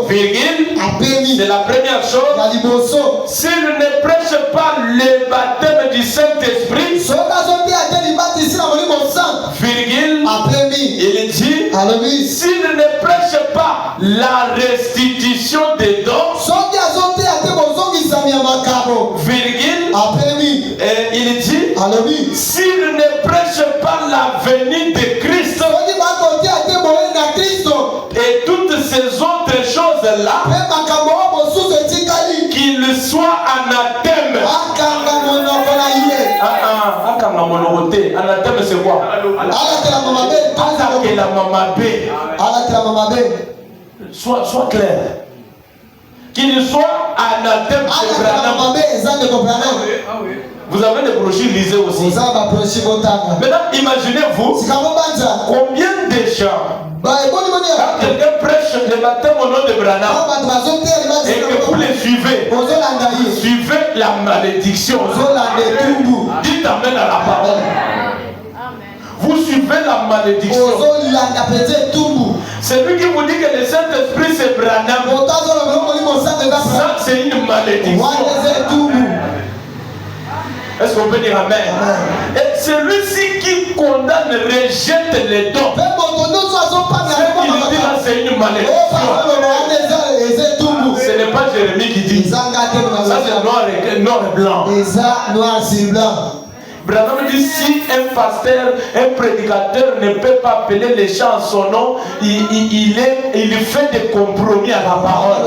virgule, c'est la première chose. S'il ne prêche pas le baptême du Saint-Esprit, virgule, il dit, s'il ne prêche pas la restitution des dons, virgule, il dit, s'il ne prêche pas la venue de Christ et toutes ces autres choses-là, qu'il soit anathème. Anathème c'est quoi? Sois clair. Qu'il soit anathème chez Branham. Vous avez des brochures, lisez aussi. Maintenant, imaginez-vous combien de gens, quand quelqu'un prêche le baptême au nom de Branham et que vous les suivez, suivez la malédiction. Dites amen à la parole. Vous suivez la malédiction. C'est lui qui vous dit que le Saint-Esprit c'est Branham. Ça c'est une malédiction. Est-ce qu'on peut dire amen? Et celui-ci qui condamne, rejette les dons. Ce qu'il dit là, c'est une malédiction. Ce n'est pas Jérémie qui dit. Ça c'est noir et blanc. Branham dit si un pasteur, un prédicateur ne peut pas appeler les gens à son nom, il fait des compromis à la parole.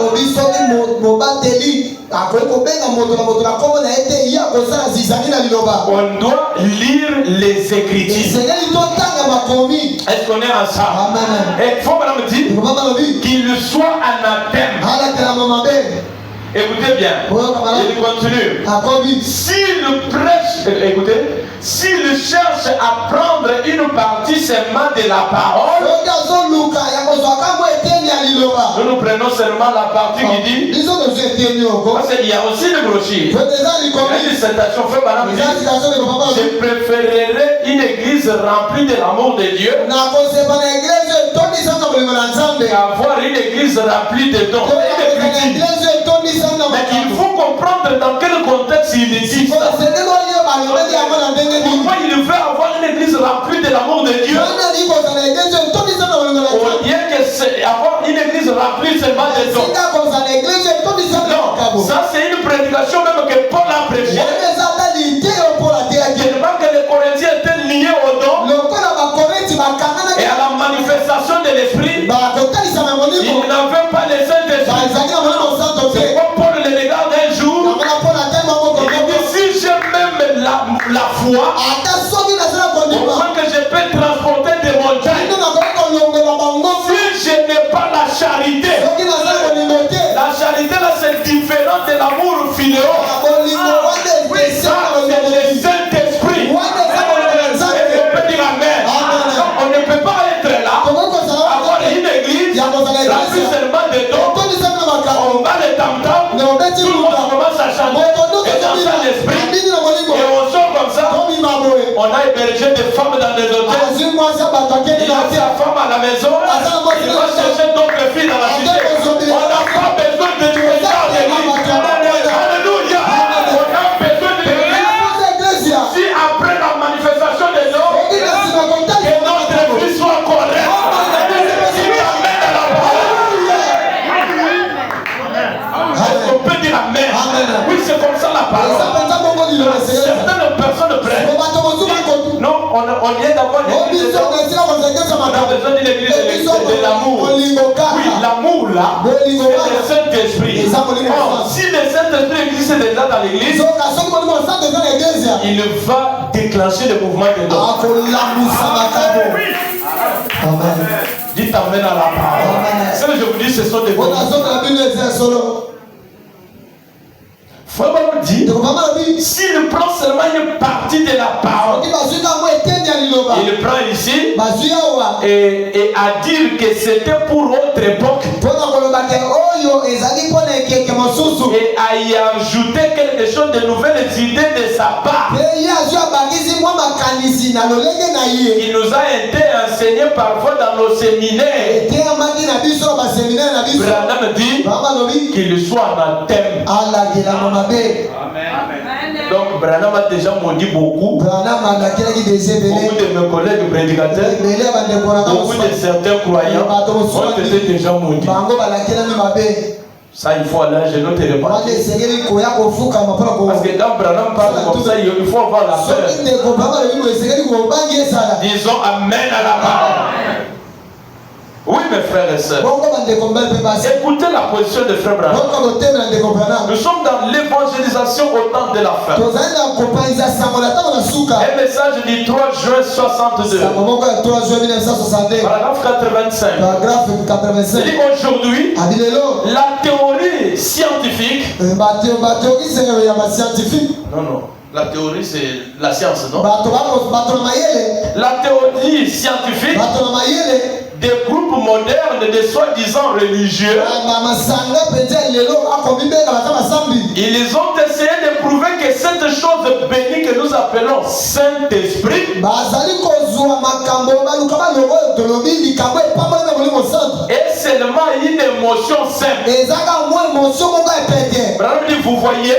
On doit lire les Écritures. Est-ce qu'on est ensemble? Et il faut Branham dire qu'il soit anathème. Écoutez bien, il continue. S'il prêche, écoutez, s'il cherche à prendre une partie seulement de la parole, nous prenons seulement la partie qui dit, parce qu'il y a aussi le brochure. Il y a une citation faite par la musique. Je préférerais une église remplie de l'amour de Dieu qu'avoir une église remplie de dons. Mais il faut comprendre dans quel contexte il dit ça. Pourquoi il veut avoir une église remplie de l'amour de Dieu au lieu que avoir une église remplie seulement des dons? Non, ça c'est une prédication même que Paul a prêché. Tellement que les Corinthiens étaient liés aux dons et à la manifestation de l'esprit. Ils n'avaient pas le Saint-Esprit. C'est quoi Paul le regarde un jour. Il dit si j'ai même la foi, au point que je peux transporter des montagnes, si je n'ai pas la charité là c'est différent de l'amour filial. Oui, ça c'est le Saint-Esprit. On peut dire amen. On ne peut pas être là, avoir une église remplie seulement de dons. On va les tam-tam, tout le monde commence à chanter et danser à l'esprit, et on sort comme ça. On a hébergé des femmes dans des hôtels. Il a sa femme à la maison, il va chercher d'autres filles dans la cité. On n'a pas besoin de président d'église. on vient d'avoir l'église de l'amour. On a besoin d'une église de l'amour. Oui, l'amour là, c'est le Saint-Esprit. Or, si le Saint-Esprit existe déjà dans l'église, il va déclencher le mouvement des dons. Amen. Dites amen à la parole. Ce que je vous dis, ce sont des dons. Frère dit, s'il prend seulement une partie de la parole, il prend ici et à dire que c'était pour autre époque et à y ajouter quelque chose de nouvelles idées de sa part qui nous a été enseigné parfois dans nos séminaires. Branham dit qu'il soit anathème. Donc Branham a déjà maudit beaucoup de mes collègues prédicateurs, beaucoup de certains croyants ont été déjà maudits. Ça, il faut aller à genoux et repartir. Parce que quand Branham parle comme ça, il faut avoir la peur. Disons amen à la parole. Oui, mes frères et sœurs. Écoutez la position de frère Branham. Nous sommes dans l'évangélisation au temps de la fin. Un message du 3 juin 62. Paragraphe 85. Il dit aujourd'hui, la théorie scientifique. Non. La théorie, c'est la science, non? La théorie scientifique des groupes modernes de soi-disant religieux, ils ont essayé de prouver que cette chose bénie que nous appelons Saint-Esprit est seulement une émotion simple. Vous voyez,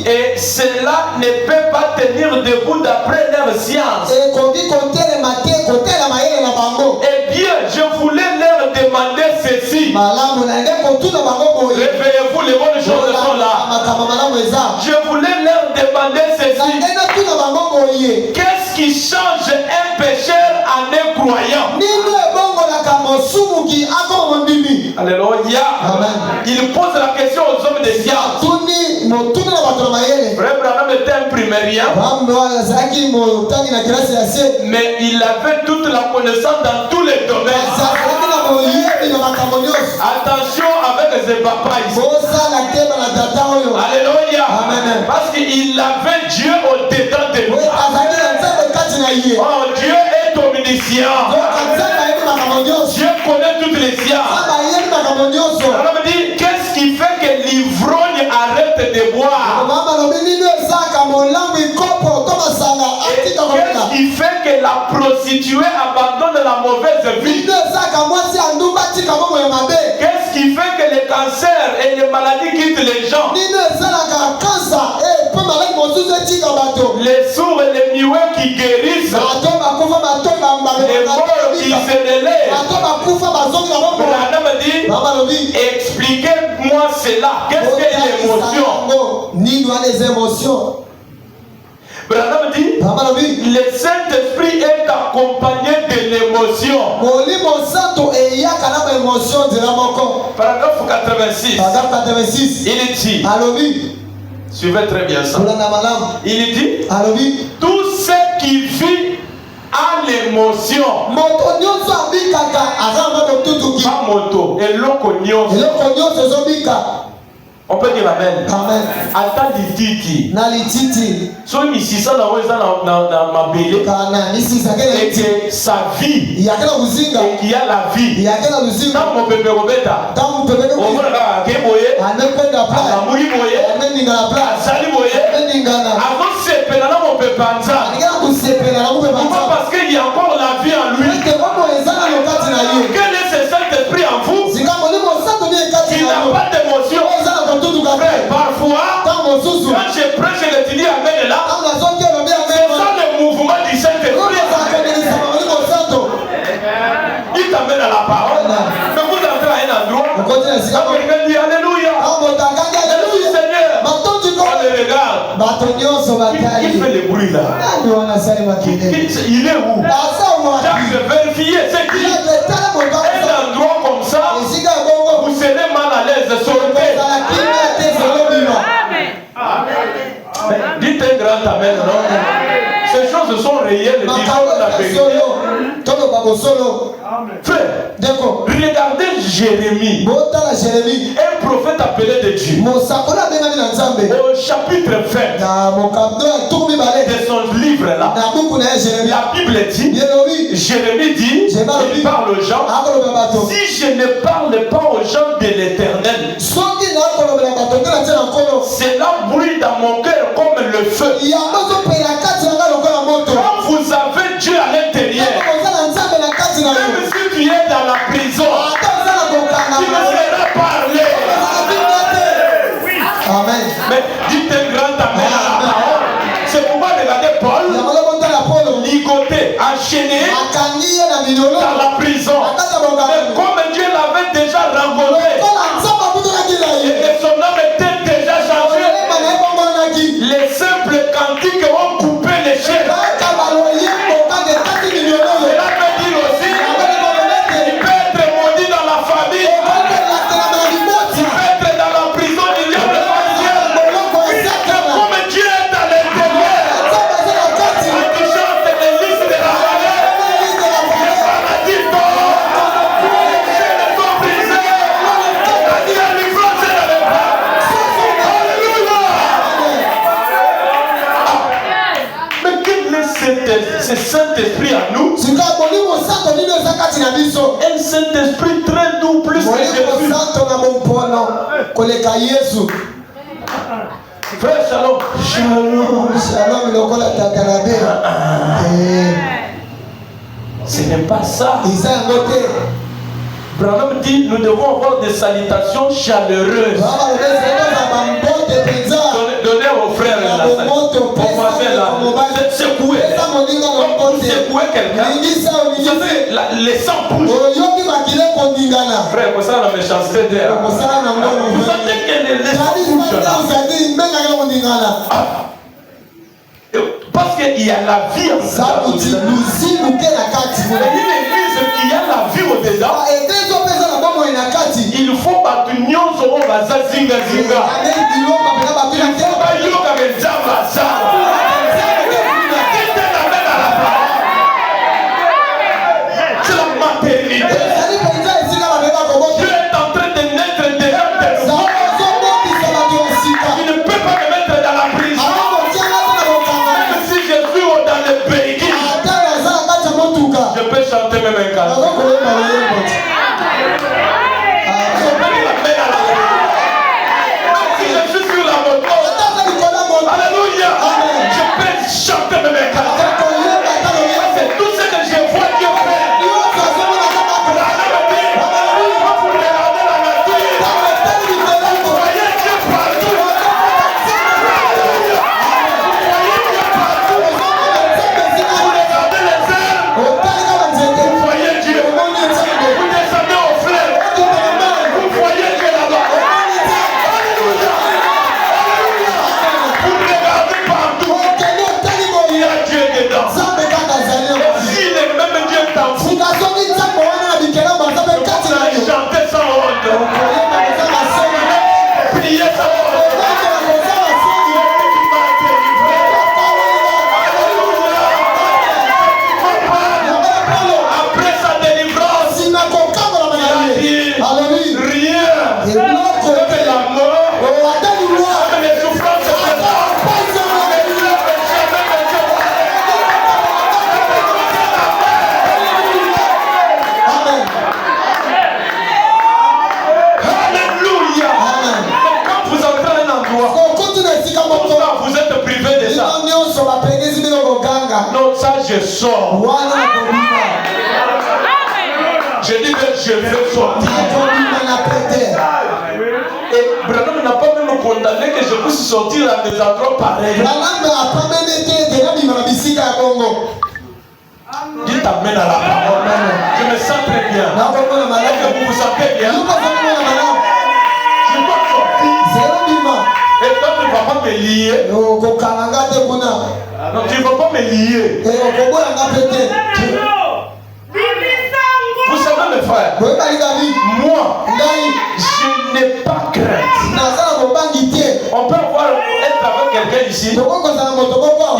et cela ne peut pas tenir debout d'après leur science. Eh bien, je voulais leur demander ceci. Réveillez-vous, les bonnes choses sont là. Je voulais leur demander ceci. Qu'est-ce qui change un pécheur en un croyant? Alléluia. Il pose la question aux hommes de science. Frère Branham était un primérien, mais il avait toute la connaissance dans tous les domaines. Attention avec les papas ici. Alléluia. Parce qu'il avait Dieu au-dedans de lui. Oh, Dieu est omniscient. Dieu connaît toutes les sciences. Alors on me dit, qu'est-ce qui fait que l'ivrogne arrête de boire? Qu'est-ce qui fait que la prostituée abandonne la mauvaise vie? Qu'est-ce qui fait que le cancer et les maladies quittent les gens? Les sourds et les muets qui guérissent, les morts qui se relèvent. Branham dit, expliquez-moi cela. Qu'est-ce que les émotions? Branham dit, le Saint-Esprit est accompagné de l'émotion. Paragraphe 86. Il dit, suivez très bien ça. Il dit, tout ce qui vit à l'émotion. Pas moto. Et l'okonyo. On peut dire amen. Attends du titi. Soit ici ça dans ma belle. Et que sa vie. Et qu'il y a la vie. Dans mon bébé Robeta. On va la boyer. La mouille boyer. La sali boyer. Avant c'est pénal mon bébé panza. Pourquoi? Parce qu'il y a encore la vie en lui. Quel est ce Saint-Esprit en vous? Il n'a pas d'émotion. Parfois, quand je prêche et je dis amen là, ce sont les mouvements du Saint-Esprit. Il t'amène à la parole. Mais vous entrez à un endroit, quelqu'un dit alléluia. Alléluia Seigneur. On le regarde. fait le bruit là? Il est où? J'ai vérifié. C'est qui? Un endroit comme ça, vous serez mal à l'aise. Sortez. Dites un grand amen, non? Ces choses sont réelles, disons la vérité. Frère, regardez Jérémie, un prophète appelé de Dieu. Au chapitre 20 de son livre là, la Bible dit, Jérémie dit, il parle aux gens, si je ne parle pas aux gens de l'Éternel, cela brûle dans mon cœur comme le feu. Quand vous avez Dieu à l'intérieur, même si tu es dans la prison, tu me feras parler. Amen. Mais dites un grand amen à la parole. C'est pourquoi regardez Paul ligoté, enchaîné dans la prison. Mais comme Dieu l'avait déjà rencontré et son âme était déjà changé, les simples cantiques ont coupé les chaînes. Cela veut dire aussi, il peut être maudit dans la famille, il peut être dans la prison du diable familial. Comme Dieu est à l'intérieur, il chante les listes de la valeur, les paradis d'or, les chaînes sont brisées, la délivrance est dans les bras. Alléluia! Mais quel est ce Saint-Esprit à nous? Un Saint-Esprit très doux, plus que Jésus. Frère Shalom. Ce n'est pas ça. Branham dit, nous devons avoir des salutations chaleureuses. Donnez aux frères là, aux voisins là, secouez. Comme vous secouez quelqu'un, vous savez, les sangs bougent. Frère, pour ça la méchanceté d'air. Vous sentez que les sangs bougent là. Parce qu'il y a la vie en dedans. Une église qui a la vie au dedans, il faut battre nyonso on va zinga zinga. Il faut pas yoga mais zamba zamba. C'est la maternité. Dieu est en train de naître déjà des morts. Il ne peut pas me mettre dans la prison. Même si je suis dans le pays, je peux chanter même un canto. Alléluia. Je peux chanter même un canto. C'est tout ce que je vois Dieu faire. Vous regardez la nature, vous voyez Dieu partout. Vous voyez Dieu partout. Vous regardez les airs, vous voyez Dieu. Vous descendez aux fleurs, vous voyez Dieu là-bas. Alléluia. Vous regardez partout, il y a Dieu dedans. Et si le même Dieu t'en fout, chanter sans honte, prier sans honte. Après sa délivrance, il a dit rien que la mort, avec les souffrances de la mort. Alléluia. Mais quand vous entrez à un endroit, pourquoi vous êtes privé de ça? Non, ça je sors. Je dis que je veux sortir. Et Branham n'a pas même condamné que je puisse sortir à des endroits pareils. Dieu t'amène à la parole. Je me sens très bien. Est-ce que vous vous sentez bien? Je dois sortir. Et quand ne vas pas me lier. Non, tu ne vas pas me lier. Vous savez mes frères, moi, je n'ai pas crainte. On peut avoir être avec quelqu'un ici.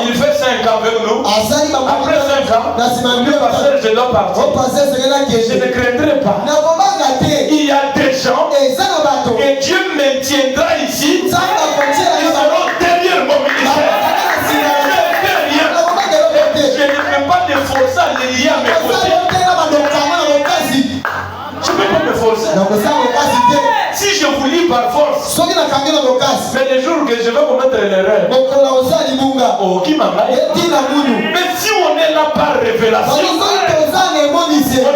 Il fait 5 ans avec nous. Après 5 ans, le pasteur, je dois partir. Je ne craindrai pas. Il y a des gens que Dieu maintiendra ici. Ils seront derrière mon ministère. Je ne peux pas me forcer à les lier à mes côtés. Je ne peux pas me forcer. Si je vous lis par force, mais le jour que je vais commettre l'erreur, oh, qui m'a mais si on est là par révélation, on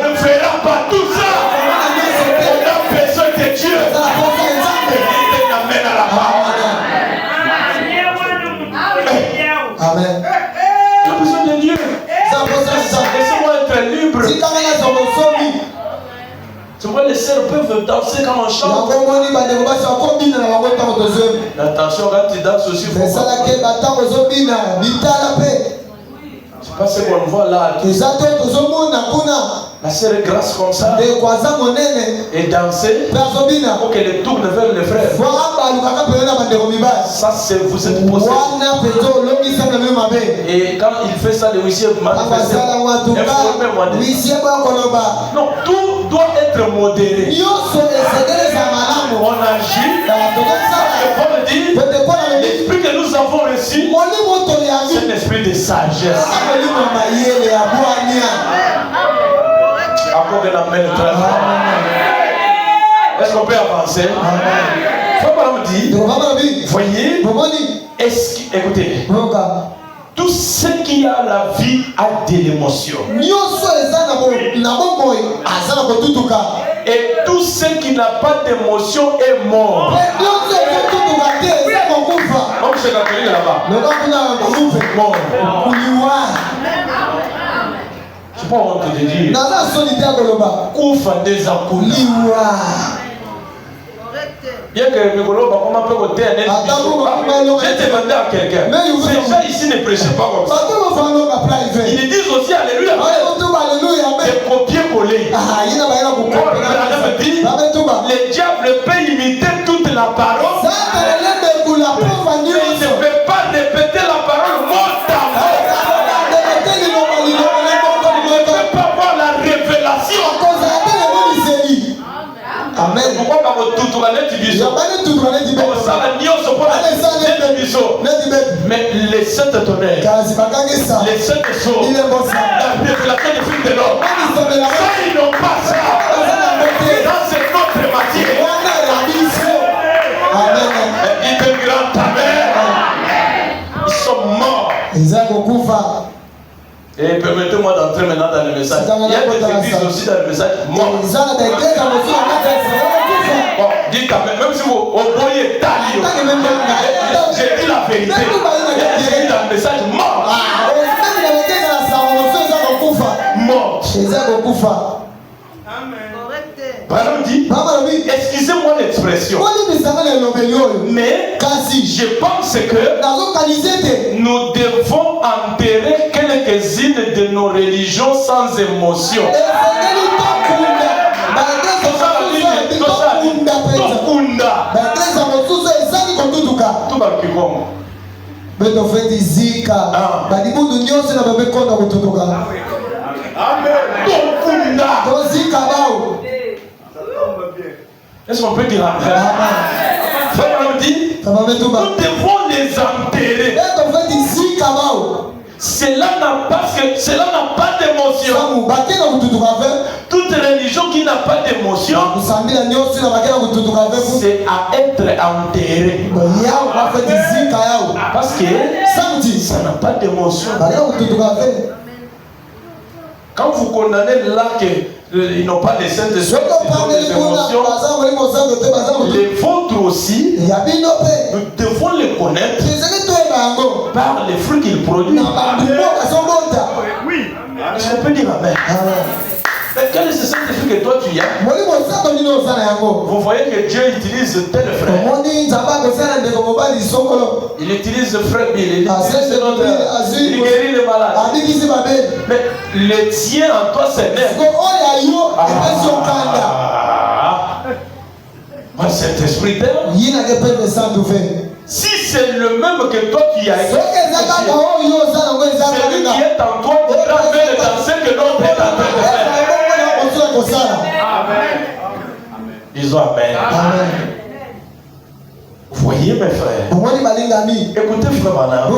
ne fera pas tout ça. On a besoin de Dieu. Il t'amène à la parole. Amen. On a besoin de Dieu. Laissez-moi être libre. Tu vois, les sœurs peuvent danser quand on chante. Mais attention, quand tu danses aussi, il faut c'est pas ce qu'on voit là. La sœur est grasse comme ça. Et danser pour qu'elle tourne vers les frères. Ça, c'est vous êtes possédé. Et quand il fait ça, le huissier manifeste. Non, tout doit être modéré. On agit. Paul dit, l'esprit que nous avons reçu, c'est un esprit de sagesse. Encore que l'amène très fort. Est-ce qu'on peut avancer? Faut pas me dire. Voyez, écoutez. Tout ce qui a la vie a de l'émotion. Et tout ce qui n'a pas d'émotion est mort. Comme c'est catholique là-bas. Mort. Je ne sais pas honte de dire. Koufa des akoulis. Bien que Mikolo, on peut côté un j'ai demandé à quelqu'un. Ces gens ici ne prêchent pas comme ça. Ils disent aussi Alléluia. C'est copier-coller. Le diable peut imiter toute la parole. Il ne peut pas répéter la parole mot à mot. Il ne peut pas avoir la révélation. Amen. Pourquoi pas tout mais les sept tonnerres, les sept choses, la révélation des films de l'homme, ça ils n'ont pas ça. Dans cette autre matière. Amen. Dites un grand amen. Ils sont morts. Et permettez-moi d'entrer maintenant dans le message. Il y a des églises aussi dans le message mort. Bon, dites amen. Même si vous voyez Talio, j'ai dit la vérité. J'ai dit dans le message mort. Mort. Pardon dit, excusez-moi l'expression, mais je pense que nous devons enterrer quelques-unes de nos religions sans émotion. Est-ce qu'on peut dire après? Nous devons les enterrer. Cela n'a pas d'émotion. Toute religion qui n'a pas d'émotion, c'est à être enterré. Parce que ça n'a pas d'émotion. Quand vous condamnez là qu'ils n'ont pas les saintes émotions, les vôtres aussi, nous devons les connaître par les fruits qu'ils produisent. Est-ce qu'on peut dire amen? Mais quel est ce Saint-Esprit que toi tu y as? Vous voyez que Dieu utilise tel frère. Il utilise frère Bill, il utilise notre... Il guérit les malades. Mais le tien en toi c'est net. Saint-Esprit t'aime. Si c'est le même que toi qui as été, celui qui est en toi dira faire le danser que l'autre est en train de faire. Amen. Disons Amen. Amen. Voyez mes frères. Écoutez frère Branham.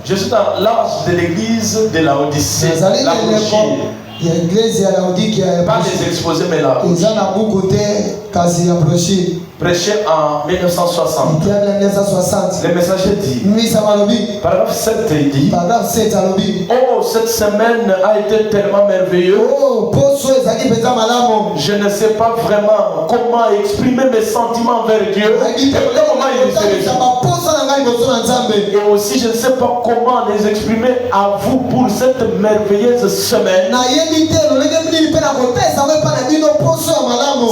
Je suis dans l'âge de l'église de la Odyssée. La pas les exposés mais là. Prêché en 1960. Le messager dit, paragraphe 7 il dit, oh cette semaine a été tellement merveilleuse. Je ne sais pas vraiment comment exprimer mes sentiments envers Dieu et comment il se réjouit. Et aussi je ne sais pas comment les exprimer à vous pour cette merveilleuse semaine.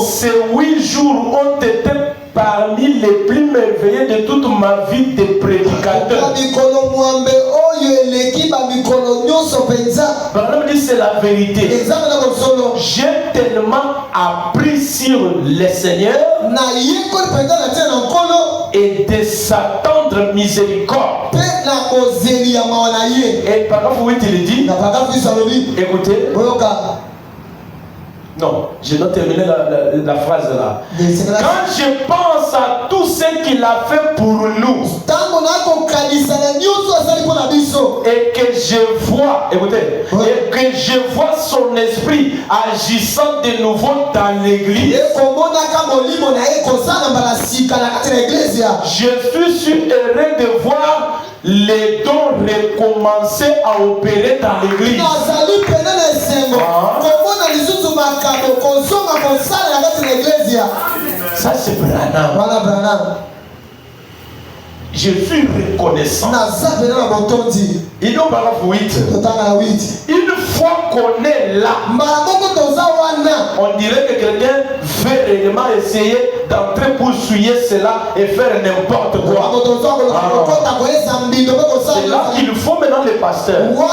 Ces 8 jours ont été parmi les plus merveilleux de toute ma vie de prédicateur. C'est la vérité. J'ai tellement appris sur le Seigneur et de s'attendre miséricorde. Et paragraphe 8 il dit, écoutez, non, je dois terminer la phrase là. Quand je pense à tout ce qu'il a fait pour nous et que je vois, écoutez, et que je vois son esprit agissant de nouveau dans l'église, je suis heureux de voir les dons recommencer à opérer dans l'église. Ça c'est Branham. Je suis reconnaissant. Il nous parle 8. Une fois qu'on est là, on dirait que quelqu'un veut réellement essayer d'entrer pour souiller cela et faire n'importe quoi. C'est là qu'il faut maintenant le pasteur. Il va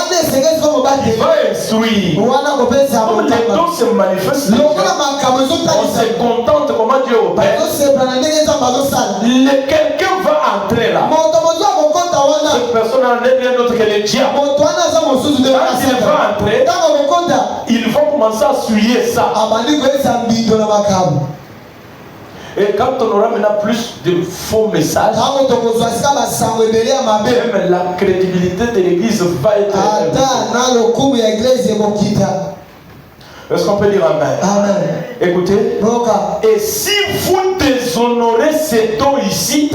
instruire. Comme les dons se manifestent, on se contente comment Dieu opère. Quelqu'un va entrer là. Cette personne n'est rien d'autre que le diable. Quand il va entrer, il va commencer à souiller ça. Et quand on aura maintenant plus de faux messages, même la crédibilité de l'église va être. Est-ce qu'on peut dire Amen? Amen. Écoutez. Et si vous déshonorez ces dons ici,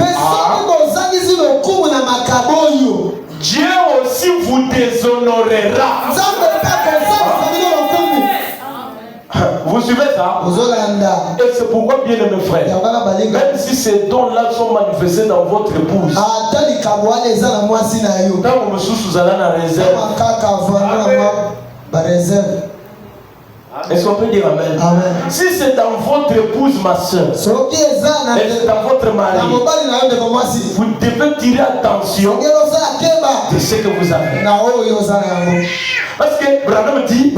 Dieu aussi vous déshonorera. Vous suivez ça? Et c'est pourquoi, bien mes frères, même si ces dons-là sont manifestés dans votre épouse, quand vous sous allez dans la réserve. Est-ce qu'on peut dire Amen? Amen. Si c'est dans votre épouse, ma soeur, et c'est dans votre mari, vous devez tirer attention de ce que vous avez. Parce que Branham dit,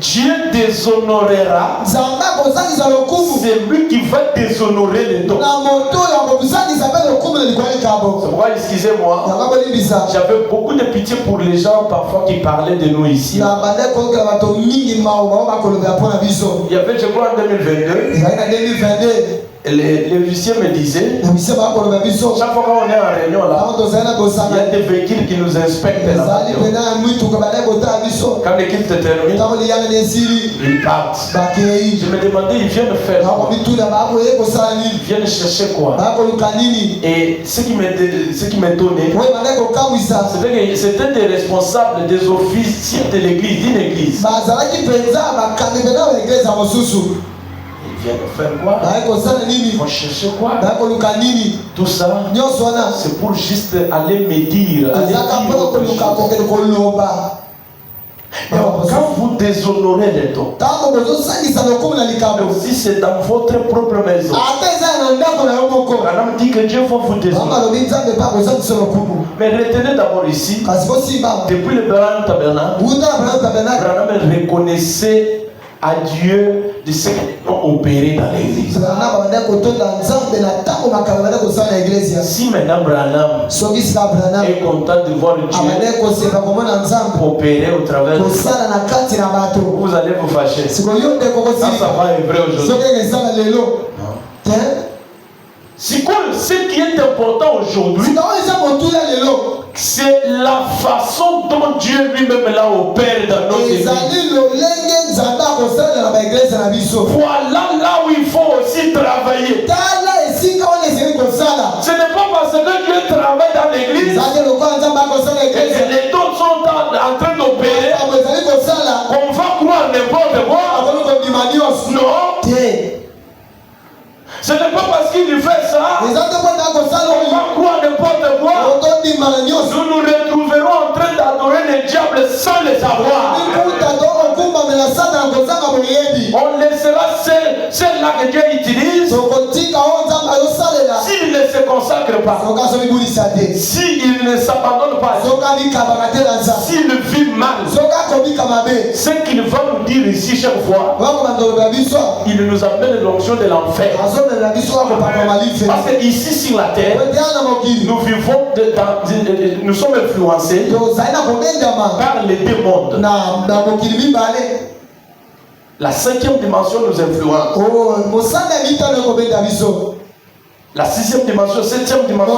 Dieu déshonorera celui qui va déshonorer les dons. C'est pourquoi, excusez-moi, j'avais beaucoup de pitié pour les gens parfois qui parlaient de nous ici. Il y avait, je crois, en 2022, les huissiers me disaient, chaque fois qu'on est en réunion là, il y a des véhicules qui nous inspectent là. Quand l'équipe se termine, ils partent. Je me demandais, ils viennent faire quoi? Ils viennent chercher quoi? Et ce qui m'étonnait, c'était des responsables, des officiers de l'église, d'une église. Ils viennent faire quoi? Ils vont chercher quoi? Tout ça, c'est pour juste aller me dire. Donc, quand vous déshonorez les dons, si c'est dans votre propre maison, Branham dit que Dieu va vous déshonorer. Mais retenez d'abord ici, depuis le Branham Branham reconnaissait à Dieu de ce qu'ils ont opéré dans l'église. Si maintenant Branham est content de voir Dieu opérer au travers de vous allez vous fâcher. Ça va être vrai aujourd'hui. Ce qui est important aujourd'hui, c'est la façon dont Dieu lui-même l'a opéré dans nos églises. Voilà là où il faut aussi travailler. Ce n'est pas parce que Dieu travaille dans l'église et les dons sont en train d'opérer qu'on va croire n'importe quoi. Non. Ce n'est pas parce qu'il fait ça qu'on va croire n'importe quoi. Nous nous retrouverons en train d'adorer le diable sans le savoir. On laissera celle-là que Dieu utilise s'il ne se consacre pas, s'il ne s'abandonne pas, s'il vit mal. Ce qu'il va nous dire ici chaque fois, il nous amène l'onction de l'enfer. Parce que ici sur la terre, nous vivons nous sommes influencés par les deux mondes. La cinquième dimension nous influence. La sixième dimension, septième dimension.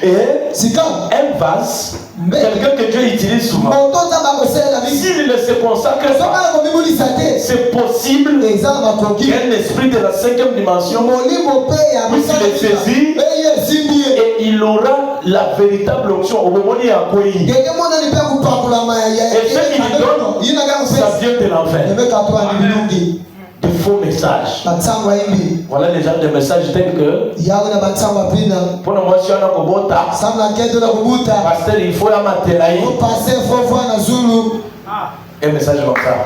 Et un vase, quelqu'un que Dieu utilise souvent, s'il ne se consacre pas, c'est possible qu'un esprit de la cinquième dimension puisse le saisir et il aura la véritable option au moment où il y a quoi. Et ce qu'il donne, ça vient de l'enfer. De faux messages. Voilà les gens de messages tels que pour nous motion na kobota pasteur il faut la matériel un message comme ça.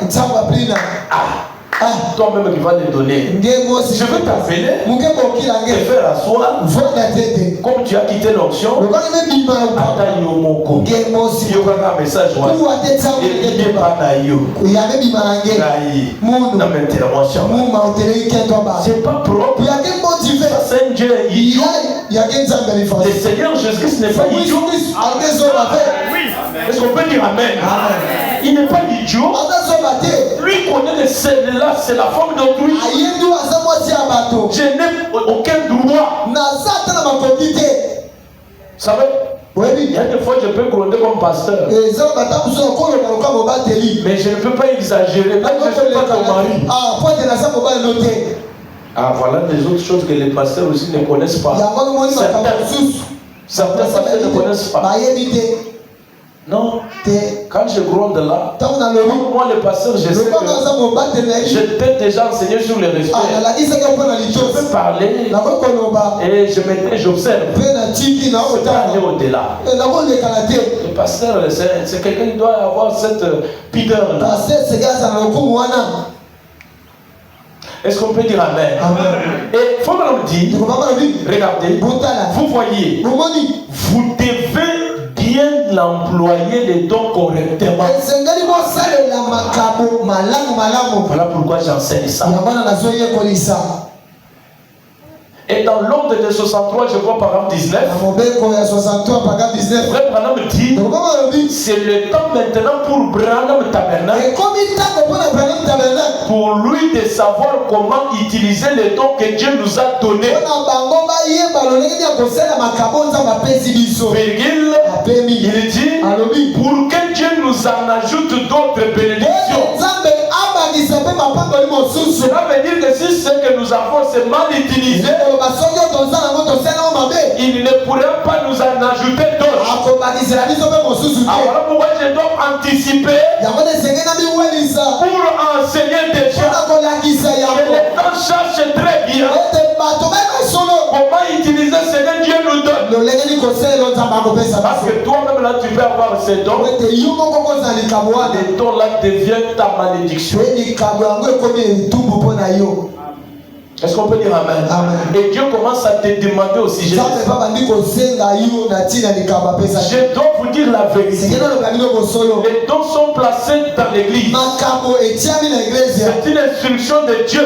Toi-même qui vas les donner, je vais t'appeler, te faire asseoir, comme tu as quitté l'onction, attends Yomoko, il y aura un message, il n'y a pas c'est pas propre, c'est un Dieu idiot. Le Seigneur Jésus n'est pas idiot. Est-ce qu'on peut dire Amen? Il n'est pas idiot. Lui connaît celle-là, c'est la forme d'autrui. Je n'ai aucun droit. Vous savez, il y a des fois je peux gronder comme pasteur. Mais je ne peux pas exagérer. Même je ne suis pas ton mari. Voilà des autres choses que les pasteurs aussi ne connaissent pas. Certains pasteurs ne connaissent pas. Non, quand je gronde là, moi le pasteur, je sais que je t'ai déjà enseigné sur le respect. Je peux parler et j'observe. C'est pas aller au-delà. Le pasteur, c'est quelqu'un qui doit avoir cette pudeur là. Est-ce qu'on peut dire Amen? Et il faut me dire, regardez, vous voyez, vous devez bien l'employer les dons correctement. Voilà pourquoi j'enseigne ça. Et dans l'ordre de 63, je vois par exemple 19. Frère Branham dit, c'est le temps maintenant pour Branham Tabernacle, pour lui de savoir comment utiliser les dons que Dieu nous a donnés. Virgule, il dit, pour que Dieu nous en ajoute d'autres bénédictions. Cela veut dire que si ce que nous avons c'est mal utilisé, il ne pourra pas nous en ajouter d'autres. Voilà pourquoi je dois anticiper pour enseigner des gens. Et les gens cherchent très bien comment utiliser utiliser ce que Dieu nous donne. Parce que toi-même là, tu peux avoir ces dons. Les dons là deviennent ta malédiction. Est-ce qu'on peut dire amen? Amen. Et Dieu commence à te demander au sujet. Je dois vous dire la vérité. Les dons sont placés dans l'église. C'est une instruction de Dieu.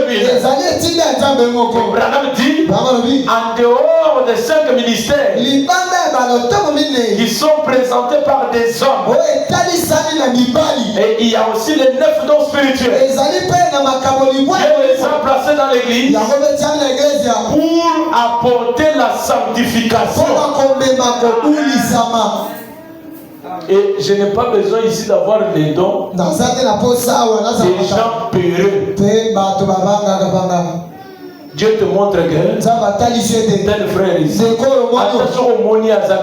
Branham dit, en dehors des 5 ministères qui sont présentés par des hommes, et il y a aussi les 9 dons spirituels. Dieu les a placés dans l'église pour apporter la sanctification. Et je n'ai pas besoin ici d'avoir les dons des gens peureux. Dieu te montre que tel frère ici, attention au moni à bien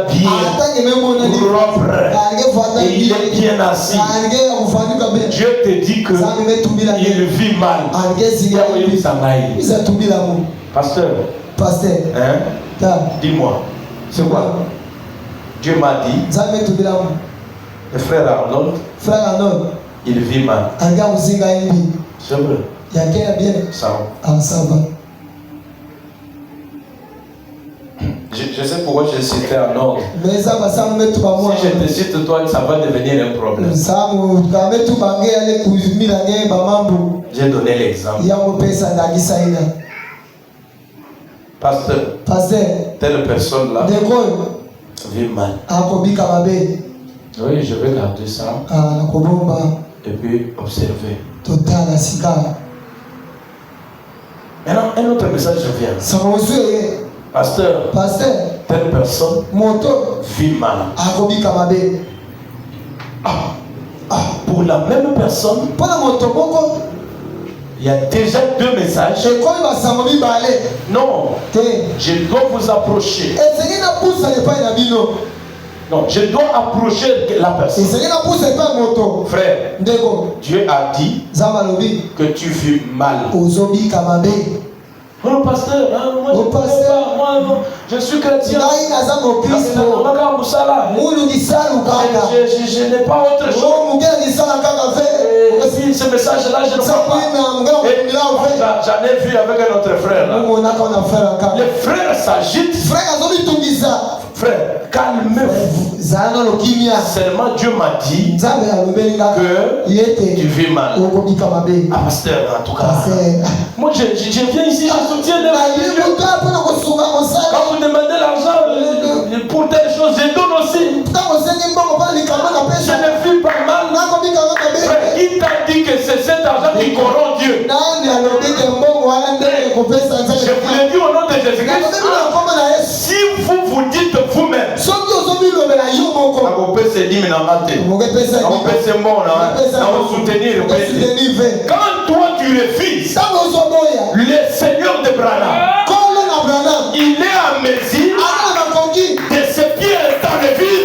propre et il est bien assis. Dieu te dit que il vit mal. Pasteur, hein? Dis-moi, c'est quoi? Dieu m'a dit, le frère Arnold, il vit mal. C'est vrai. Ça va. Je sais pourquoi je citais un ordre. Si je te cite toi, ça va devenir un problème. J'ai donné l'exemple. Pasteur, telle personne là vit mal. Oui, je vais garder ça. Et puis observer. Maintenant, un autre message vient. Pasteur, telle personne vit mal. Pour la même personne, il y a déjà 2 messages. Non, je dois vous approcher. Non, je dois approcher la personne. Frère, Dieu a dit que tu vis mal. Oh pasteur, moi je suis chrétien. Je n'ai pas autre chose. Et si ce message-là, je ne vois pas. J'en ai vu avec un autre frère. Les frères s'agitent. Frère, calmez-vous. Seulement Dieu m'a dit que tu vis mal. Ah, pasteur, en tout cas. Moi, je viens ici, je soutiens les religieux. Quand vous demandez l'argent pour telle chose, je donne aussi. Je ne vis pas mal. Frère, qui t'a dit que c'est cet argent qui corrompt Dieu? Je vous l'ai dit au nom de Jésus-Christ. Si vous dites vous-même, quand toi tu refuses, le Seigneur de Branham, il est à mesure de ses pieds restant de vie.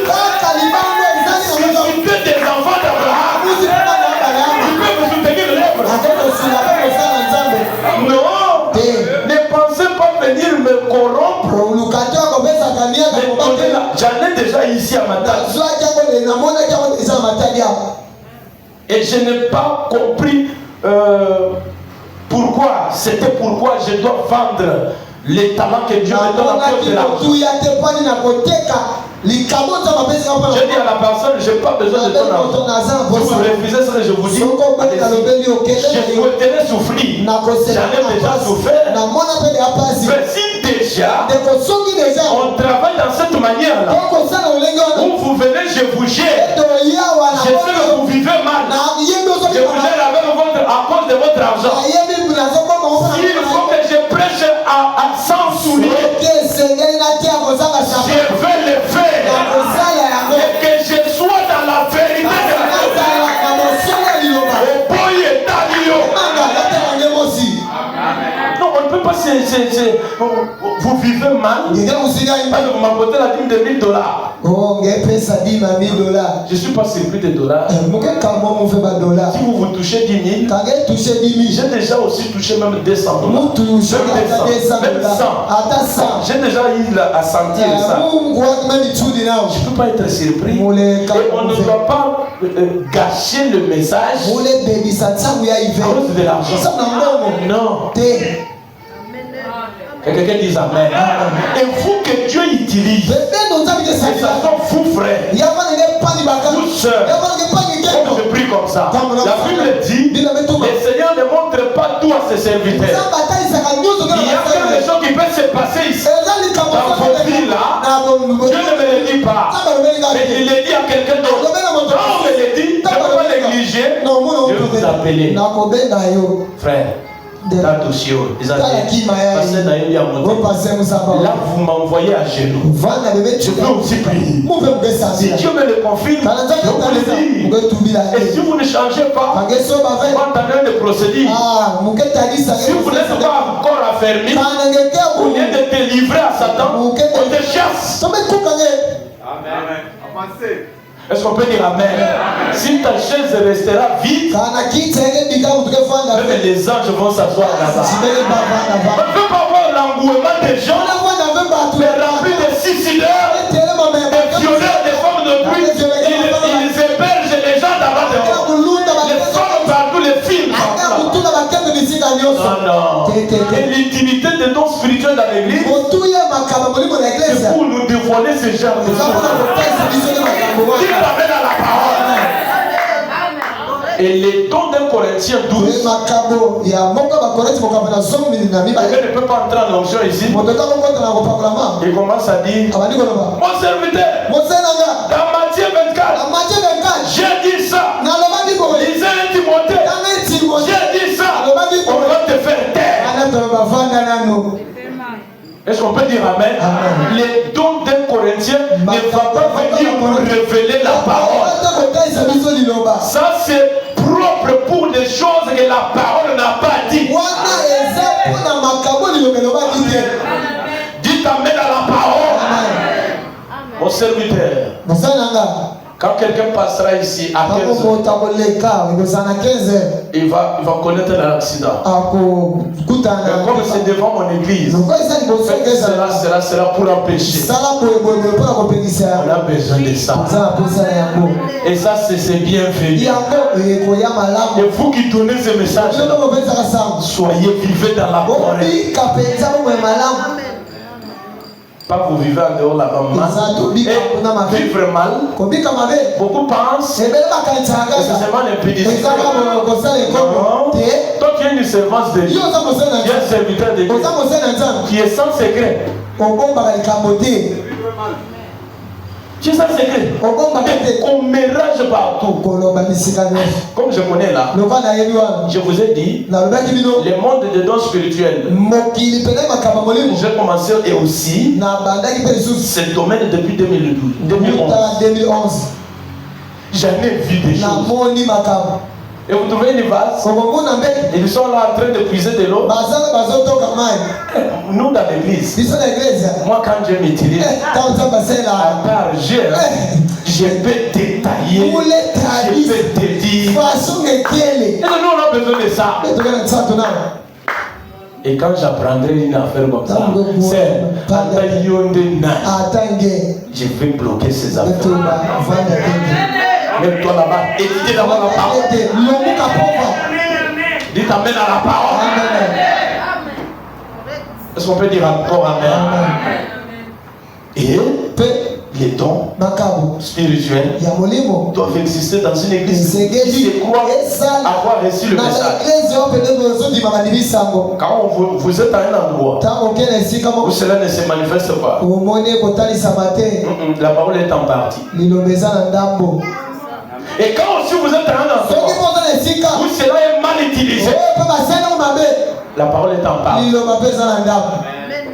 Si tu es des enfants d'Abraham, tu peux vous soutenir l'œuvre. Non, ne pensez pas venir me corrompre. J'en ai déjà ici à ma table. Et je n'ai pas compris pourquoi. C'était pourquoi je dois vendre les talents que Dieu me donne à cause de l'argent. Je dis à la personne, je n'ai pas besoin de ton argent. Si vous refusez ce que je vous dis, je souhaiterais souffrir. J'en ai déjà souffert. Mais si déjà on travaille dans cette manière-là, où vous venez, je vous gère. Je sais que vous vivez mal. Je vous gère à cause de votre argent. S'il faut que je prêche sans souliers, je vais le faire. Et que je sois dans la vérité de la non, on ne peut pas vous vivez mal. Parce que vous m'apportez la dîme de $1000. Je suis pas surpris des dollars. Si vous vous touchez 10 000, j'ai déjà aussi touché même 200 dollars. Même 100. J'ai déjà eu à sentir ça. Je ne peux pas être surpris. Et on ne doit pas gâcher le message à cause de l'argent. Non. Que quelqu'un dise Amen. Et vous que Dieu utilise, et ça sont fous frères, vous sœurs, comme je prie comme ça. La Bible dit, le Seigneur ne montre pas tout à ses serviteurs. Il y a quelque chose qui peut se passer ici, dans votre vie là. Dieu ne me le dit pas, mais il le dit à quelqu'un d'autre. Quand on me le dit, je ne peux pas négliger. Je vais vous appeler frère. Là, vous m'envoyez à genoux. Je peux aussi prier. Si Dieu me le confirme, je vous le dis. Et si vous ne changez pas, vous entendez des procédures. Si vous n'êtes pas encore affermi, vous venez de te livrer à Satan, on te chasse. Amen. Est-ce qu'on peut dire Amen? Si ta chaise restera vide, même les anges vont s'asseoir là-bas. On ne peut pas voir l'engouement des gens, mais remplis de suicidaires, des violeurs, des femmes de pluie. Ils hébergent les gens là-bas dehors. Les femmes partout, les films. Non. Et l'intimité des dons spirituels dans l'église, c'est pour nous dévoiler ce genre de choses. Qui t'amène à la parole. Et les dons d'un Corinthien 12, quelqu'un ne peut pas entrer en onction ici. Il commence à dire, mon serviteur, dans Matthieu 24, j'ai dit ça. Lisez 1 Timothée, j'ai dit ça. On va te faire taire. Est-ce qu'on peut dire Amen? Les dons d'un Corinthien ne va pas venir nous révéler la parole. Ça c'est propre pour des choses que la parole n'a pas dit. Dites Amen à la parole. Mon serviteur, quand quelqu'un passera ici à 15 heures, il va connaître l'accident. Mais comme c'est devant mon église, cela sera pour empêcher. On a besoin de ça. Et ça, c'est bienvenu. Et vous qui donnez ce message, soyez vivez dans la forêt. Pas vous vivez en dehors là-bas mal. Et vivre mal. Beaucoup pensent que c'est seulement l'impudicité. Non. Toi qui es une servante de Dieu, qui est un serviteur de Dieu, qui est sans secret. Tu es sans secret. On mélange partout. Comme je connais là, je vous ai dit, le monde des dons spirituels, j'ai commencé et aussi ce domaine depuis 2011. Jamais vu des choses. Et vous trouvez une vase, ils sont là en train de puiser de l'eau. Nous dans l'église, moi quand je m'utilise, à part je peux détailler, je peux te dire. Et nous on a besoin de ça. Et quand j'apprendrai une affaire comme ça, je vais bloquer ces affaires. Même toi là-bas, écoutez d'abord la parole. Dites Amen à la parole. Est-ce qu'on peut dire encore Amen? Et les dons spirituels doivent exister dans une église qui croit avoir reçu le message. Quand vous êtes à un endroit où cela ne se manifeste pas, la parole est en partie. Et quand aussi vous êtes à un endroit où cela est mal utilisé, la parole est en partie.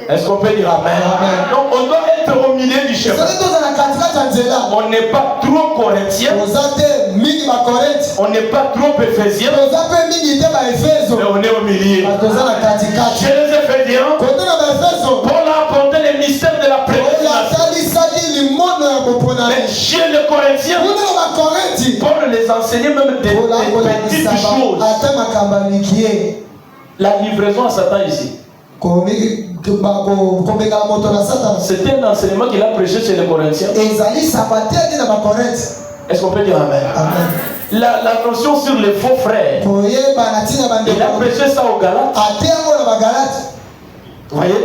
Est-ce qu'on peut dire Amen? Donc on doit être au milieu du chemin. On n'est pas trop corinthien. On n'est pas trop éphésien. Mais on est au milieu. Chez les Éphésiens, Paul a apporté les mystères de la prédestination. Mais chez les Corinthiens, Paul les enseignait même des petites choses. La livraison à Satan ici. C'était un enseignement qu'il a prêché chez les Corinthiens. Est-ce qu'on peut dire amen? Amen. La notion sur les faux frères. Il a prêché ça aux Galates. Vous voyez?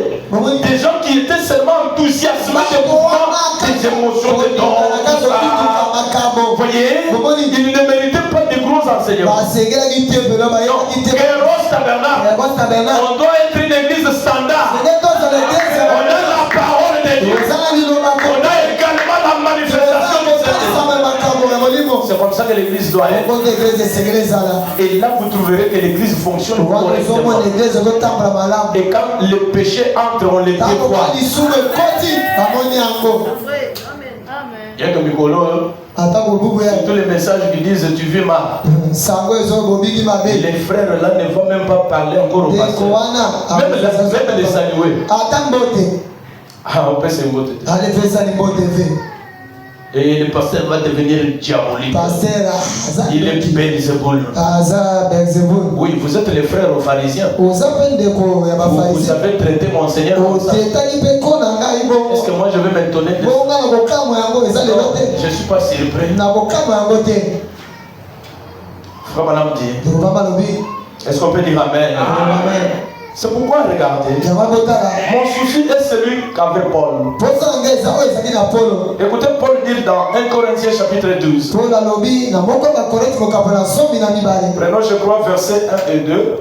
Des gens qui étaient seulement enthousiasmés des mouvements, des émotions, des dons, tout ça. Vous voyez? Ils ne méritaient pas de gros enseignements. Kéros Tabernacle, on doit être une église standard. On a la parole de Dieu. On a également la manifestation du Seigneur. C'est comme ça que l'église doit être. Et là, vous trouverez que l'église fonctionne correctement. Et quand le péché entre, on le dévoile. Il y a que Mikolo, tous les messages qui disent tu vis mal. Les frères là ne vont même pas parler encore au pasteur. Même les saluer. Ah, on peut se voter. Et le pasteur va devenir diabolique. Il est Belzéboul. Oui, vous êtes les frères aux pharisiens. Vous avez traité mon Seigneur comme ça. Est-ce que moi je vais m'étonner de ça? Je ne suis pas surpris. Frère Madame dit. Est-ce qu'on peut dire amen? Amen. C'est pourquoi regardez. Mon souci est celui qu'avait Paul. Écoutez Paul dire dans 1 Corinthiens chapitre 12. Prenons je crois versets 1 et 2.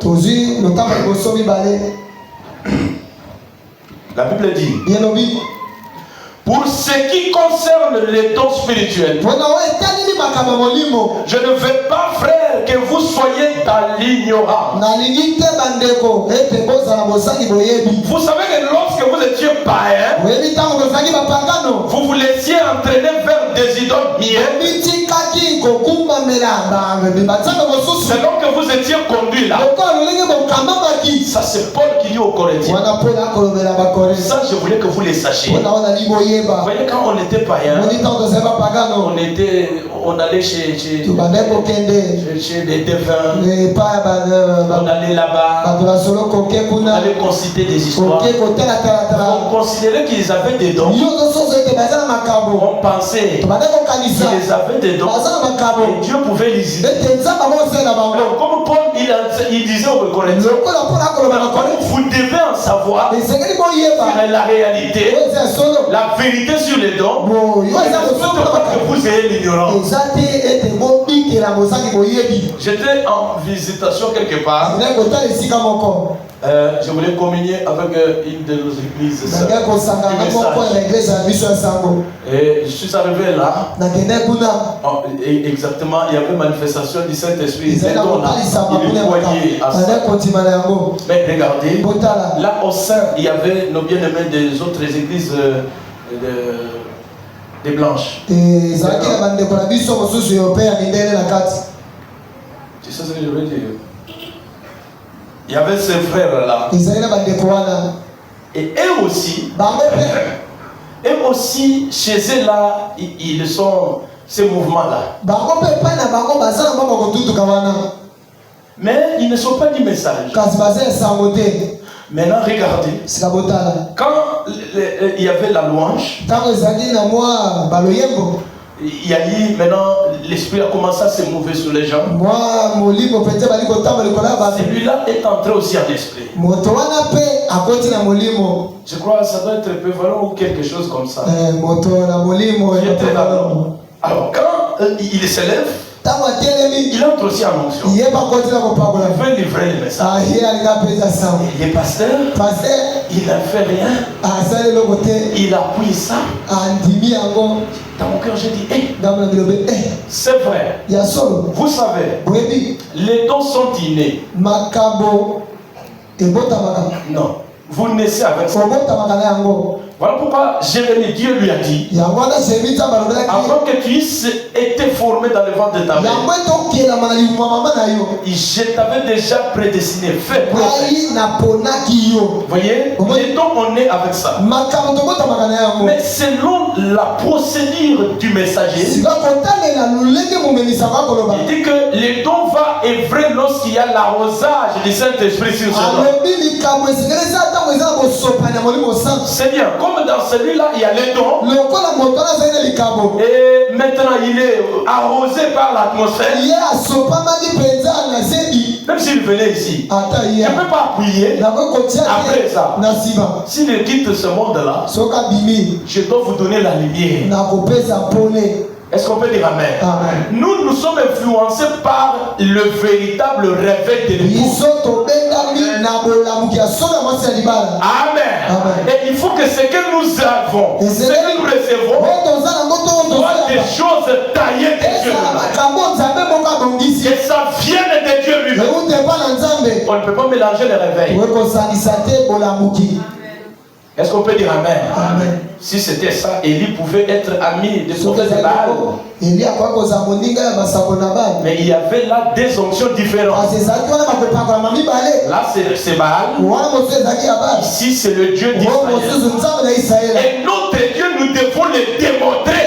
La Bible dit. Pour ce qui concerne les dons spirituels, je ne veux pas, frère, que vous soyez dans l'ignorance. Vous savez que lorsque vous étiez païen, vous vous laissiez entraîner vers des idoles miennes. C'est donc que vous étiez conduit là. Ça c'est Paul qui dit aux Corinthiens. Ça je voulais que vous les sachiez. Vous voyez, quand on était païen, on allait chez des devins, on allait là-bas, on allait consulter des histoires, on considérait qu'ils avaient des dons, on pensait qu'ils avaient des dons, et Dieu pouvait les aider. Alors, comme Paul il disait aux Corinthiens, vous devez en savoir la réalité, la vérité sur les dons, et que vous ayez l'ignorance. J'étais en visitation quelque part. Je voulais communier avec une de nos églises. Et je suis arrivé là. Exactement, il y avait manifestation du Saint-Esprit. Il est voyé à ça. Mais regardez, là au sein, il y avait nos bien-aimés des autres églises des blanches. Tu sais ce que je veux dire? Il y avait ces frères là. Et eux aussi, chez eux là, ils sont ces mouvements là. Mais ils ne sont pas du message. Maintenant, regardez. Quand il y avait la louange, il y a eu maintenant, l'esprit a commencé à se mouver sur les gens. Celui-là est entré aussi en esprit. Je crois que ça doit être prévalent ou quelque chose comme ça. Alors, quand il s'élève, il entre aussi en onction. Il veut livrer le message. Il est pasteur. Il n'a fait rien. Il appuie ça. Dans mon cœur, j'ai dit, c'est vrai. Vous savez, les dons sont innés. Non, vous naissez avec ça. Voilà pourquoi Jérémie, Dieu lui a dit, avant que tu aies été formé dans le ventre de ta mère, je t'avais déjà prédestiné, fait prophète. Vous voyez, les dons on est avec ça. Mais selon la procédure du messager, il dit que les dons va œuvrer lorsqu'il y a l'arrosage du Saint-Esprit sur ce don. C'est bien, comme dans celui-là, il y a les dons. Et maintenant, il est arrosé par l'atmosphère. Même s'il venait ici, je ne peux pas prier après ça. S'il quitte ce monde-là, je dois vous donner la lumière. Est-ce qu'on peut dire amen? Amen. Nous sommes influencés par le véritable réveil de l'époux. Amen. Et il faut que ce que nous avons, ce que nous recevons, soit des choses taillées de Dieu. Que ça vienne de Dieu lui-même. On ne peut pas mélanger les réveils. Est-ce qu'on peut dire amen? Amen. Si c'était ça, Élie pouvait être ami des prophètes de Baal. Mais il y avait là des onctions différentes. Là c'est Baal. Ici c'est le Dieu d'Israël. Et notre Dieu, nous devons le démontrer.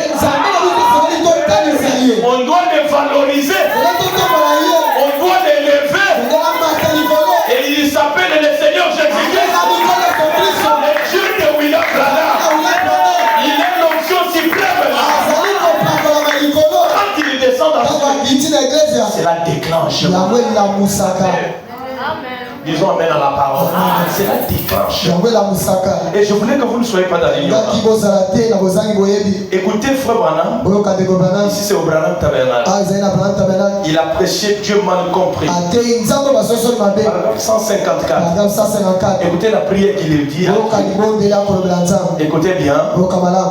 On doit le valoriser. On doit l'élever. Et il s'appelle le Seigneur Jésus-Christ. Il est l'onction suprême. Quand il descend dans c'est la déclenche. Disons amen à la parole. C'est la déclenche. Et je voulais que vous ne soyez pas dans l'ignorance. Écoutez frère Branham. Ici c'est au Branham Tabernacle. Il a prêché Dieu mal compris. Paragraphe 154. Écoutez la prière qu'il dit. Écoutez bien.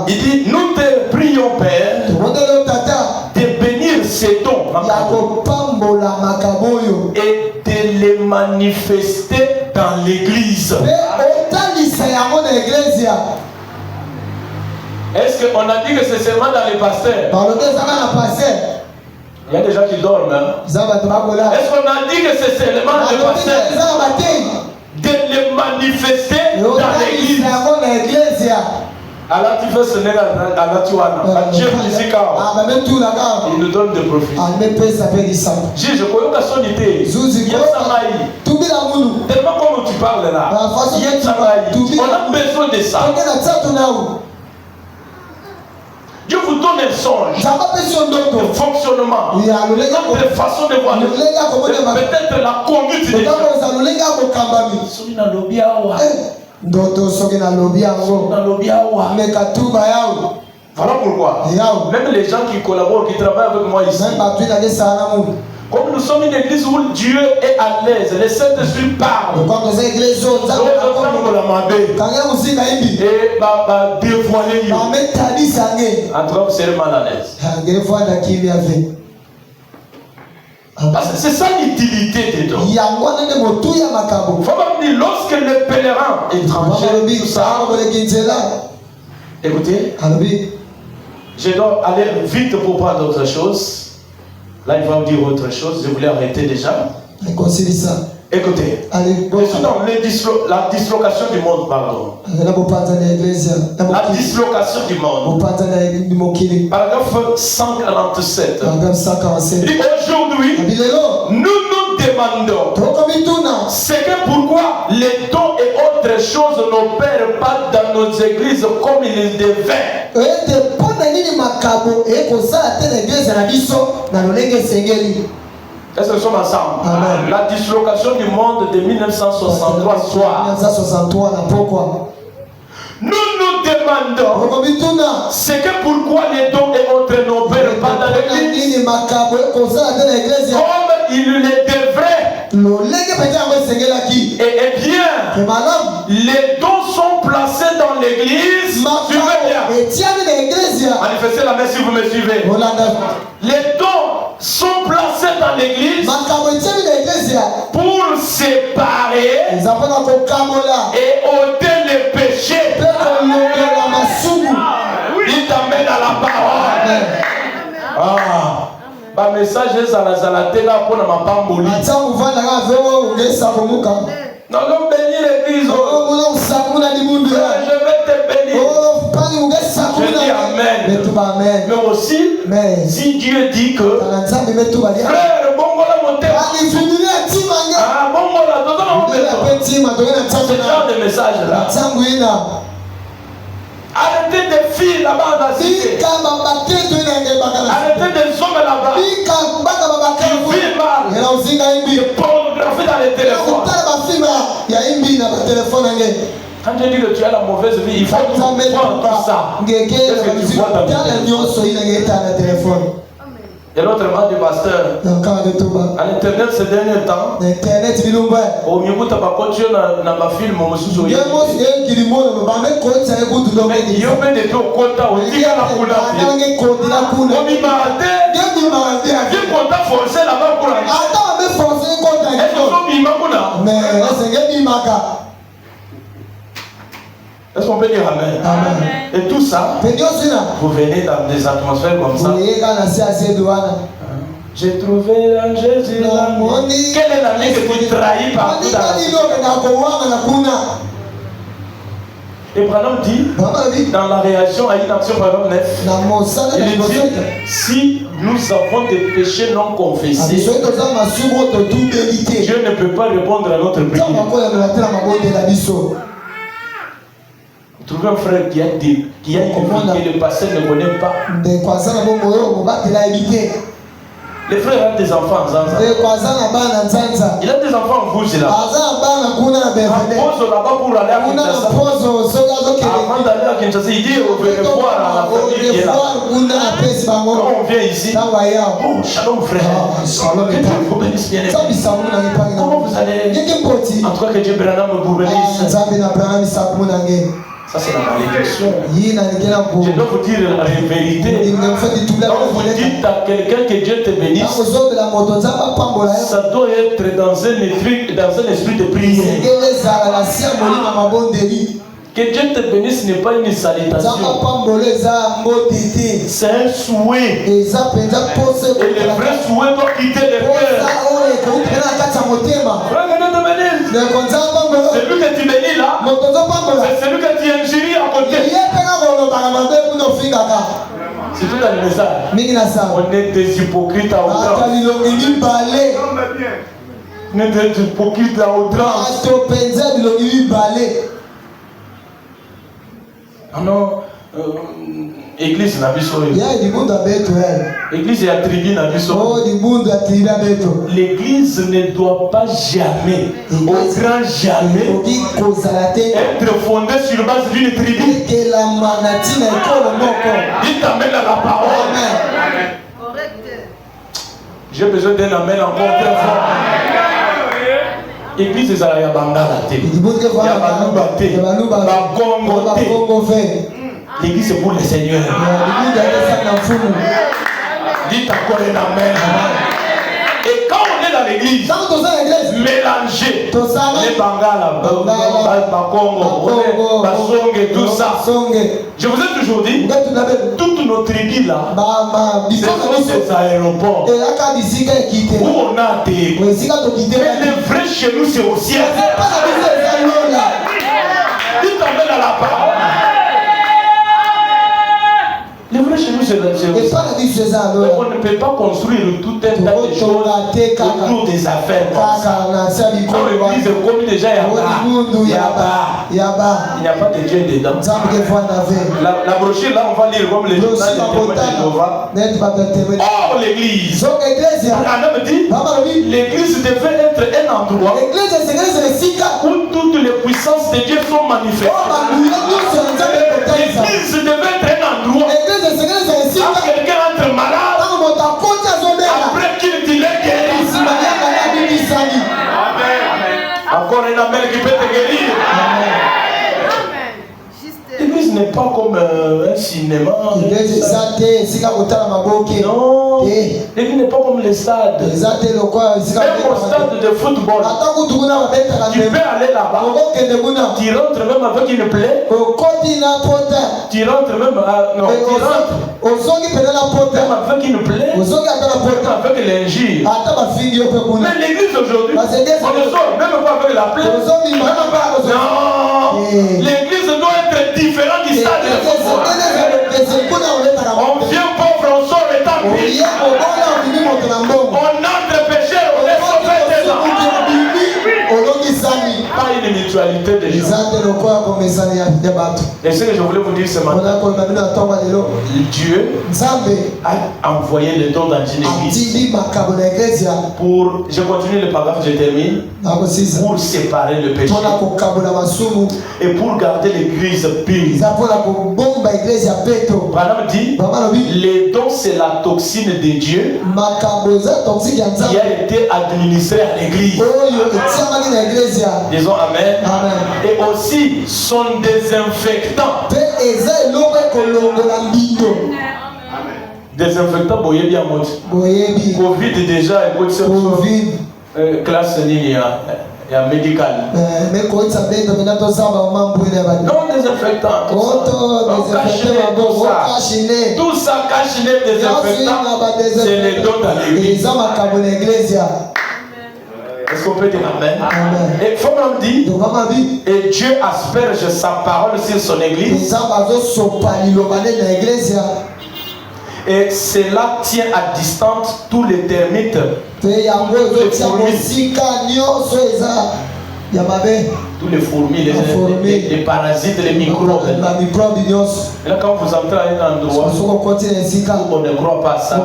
Il dit, nous te prions Père de bénir ces dons et de les manifester dans l'église. Est-ce qu'on a dit que c'est seulement dans les pasteurs? Il y a des gens qui dorment. Hein? Est-ce qu'on a dit que c'est seulement les pasteurs de les manifester dans l'église? Alors tu fais ce n'est à Dieu physique. Il nous donne des profits. Je crois que son idée. Tellement comme tu parles là. On a besoin de ça. Dieu vous donne un songe de fonctionnement, de façon de voir, peut-être la conduite de Dieu. Voilà pourquoi même les gens qui collaborent, qui travaillent avec moi ici, comme nous sommes une église où Dieu est à l'aise, le Saint-Esprit parle, et dévoiler, entre vous serez mal à l'aise. Parce que c'est ça l'utilité des dons. Il faut même dire, lorsque le pèlerin étranger, tout ça, écoutez, je dois aller vite pour prendre autre chose. Là, il va vous dire autre chose. Je voulais arrêter déjà. Écoutez, dans la dislocation du monde, pardon. La dislocation du monde. Paragraphe 147. Aujourd'hui, nous nous demandons c'est que pourquoi les dons et autres choses n'opèrent pas dans nos églises comme ils devaient. Est-ce que nous sommes ensemble? Amen. La dislocation du monde de 1963 soir. Nous nous demandons c'est que pourquoi les dons et autres n'opèrent pas dans l'église comme ils le devraient. Et bien, les dons sont placés dans l'église. Suivez bien. Manifestez la main si vous me suivez. Les dons sont placés dans l'église pour séparer et ôter les péchés. Ah. Ba message ezala tena pona mapamboli. Atsangu vanda ka veo ungesa komuka. Non, non bénir l'église. Oh, muna usamuna ni mundu ya. Je vais te bénir. Oh, pani ungesa Je kumuna. dis amen. Metuba amen. Mais aussi, si Dieu dit que Tananzambi metuba ya. frère, bongola moteur. Ani fundulia tima nga. Ah, bongola, tozo moteur. Tima tokena Ce tsangu na. genre de message là. Tsangu ina. Arrêtez des filles là-bas dans la cité. Arrêtez des hommes là-bas. Qui filment mal. Des pornographies dans les téléphones. Quand je dis que tu as la mauvaise vie, il faut voir tout ça. Qu'est-ce que tu vois dans le téléphone? Et l'autre m'a dit, pasteur, à l'internet ces derniers temps, au niveau de ta coach, na ma film, on me sous mais il y a des deux côtés, on dit à la couleur. On m'y m'a dit, viens contact forcé là-bas pour la vie. Est-ce qu'on m'y m'a Est-ce qu'on peut dire amen? Amen. Et tout ça, vous venez dans des atmosphères comme ça. J'ai trouvé en Jésus l'amour. Quel est l'ami que tu trahis partout dans la vie? Et Branham dit, dans la réaction à une action, Branham 9, il dit, si nous avons des péchés non confessés, Dieu ne peut pas répondre à notre prière. Vous trouvez un frère qui a une vie que le pasteur ne connaît pas. Les frères ont des enfants. Il a des enfants en bouche là. Pose là-bas pour aller à Kinshasa. Avant d'aller à Kinshasa, il dit on veut voir la famille qui est là. Quand on vient ici, oh shalom frère. Que Dieu vous bénisse bien. Comment vous allez? En tout cas que Dieu vous bénisse. Ça c'est la malédiction. Je dois vous dire la vérité. Quand vous dites à quelqu'un que Dieu te bénisse, ça doit être dans un esprit de prière. Que Dieu te bénisse n'est pas une salutation. C'est un souhait. Et le vrai souhait doit quitter le cœur. Celui que tu bénis là, c'est celui que tu injuries à côté. C'est tout un message. On est des hypocrites à outrance. On est des hypocrites à outrance. Ah non, église n'a vu ça. Église est attribuée n'a vu ça. L'église ne doit pas jamais, au grand jamais, être fondée sur base d'une tribu. Il t'amène à la parole. J'ai besoin d'un amen encore très fort. Église est à la Bangala. L'église c'est pour le Seigneur. Dites encore un amen. Et quand on est dans l'église, mélangez les Bangala, Bakongo, Basonge, tout ça. Je vous ai toujours dit, toutes nos tribus là, ce sont ces aéroports où on a des. Mais le vrai chez nous c'est au ciel. Dites amen à la parole. Le vrai chez nous c'est le ciel. On ne peut pas construire tout un tas de choses autour des affaires comme ça. Quand l'église est commis déjà, il n'y a pas de Dieu dedans. La brochure là, on va lire comme les gens de Jéhovah. Or l'église, Branham dit, l'église devait être un endroit où toutes les puissances de Dieu sont manifestées. L'église devait être un endroit. Quand quelqu'un entre malade, après qu'il t'ait guéri, encore un amen qui peut te guérir. L'église n'est pas comme un cinéma. Non. L'église n'est pas comme les stades. Même au stade de football, tu peux aller là-bas. Tu rentres même avec une plaie. Tu rentres même non, tu rentres même avec une plaie, avec l'injure. Mais l'église aujourd'hui, on ne sort même pas avec la plaie. Non, l'église doit être différente du stade de football. On vient pauvre, on sort étant riche. On entre pécheur, on est sauvé des enfants. Pas une mutualité de gens. Et ce que je voulais vous dire ce matin, Dieu a envoyé le don dans une église pour, je continue le paragraphe, je termine, pour séparer le péché et pour garder l'église pure. Branham dit, les dons c'est la toxine de Dieu qui a été administrée à l'église. Disons Amen. Amen. Et aussi son désinfectant. Désinfectant, boyé bien mot. Covid déjà, écoute ce classe nini ya médical. Non désinfectant. Tout ça cache-nez désinfectant. C'est les dons dans l'église. Est-ce qu'on peut dire Amen? Amen. Et Fabien dit, et Dieu asperge sa parole sur son église. Et cela tient à distance tous les termites, tous les fourmis, les parasites, les microbes. Et là, quand vous entrez à un endroit où on ne croit pas à ça,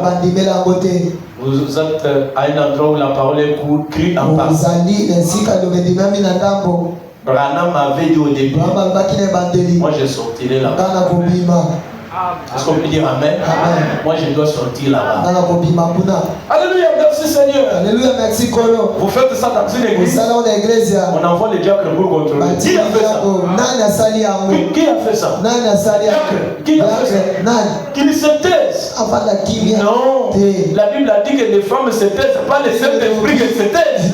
vous êtes à un endroit où la parole est crie en passe. Branham m'avait dit au début, moi je sortirai là-bas. Est-ce qu'on peut dire Amen? Amen. Moi je dois sortir là-bas. Alléluia, merci Seigneur. Alléluia, merci Kolo. Vous faites ça dans une église. On envoie les diacres pour contrôler. Qui a fait ça? Qui a fait ça? Qui a fait ça? Qu'il se taise. Non. La Bible a dit que les femmes se taisent, pas les Saint-Esprit qui se taisent.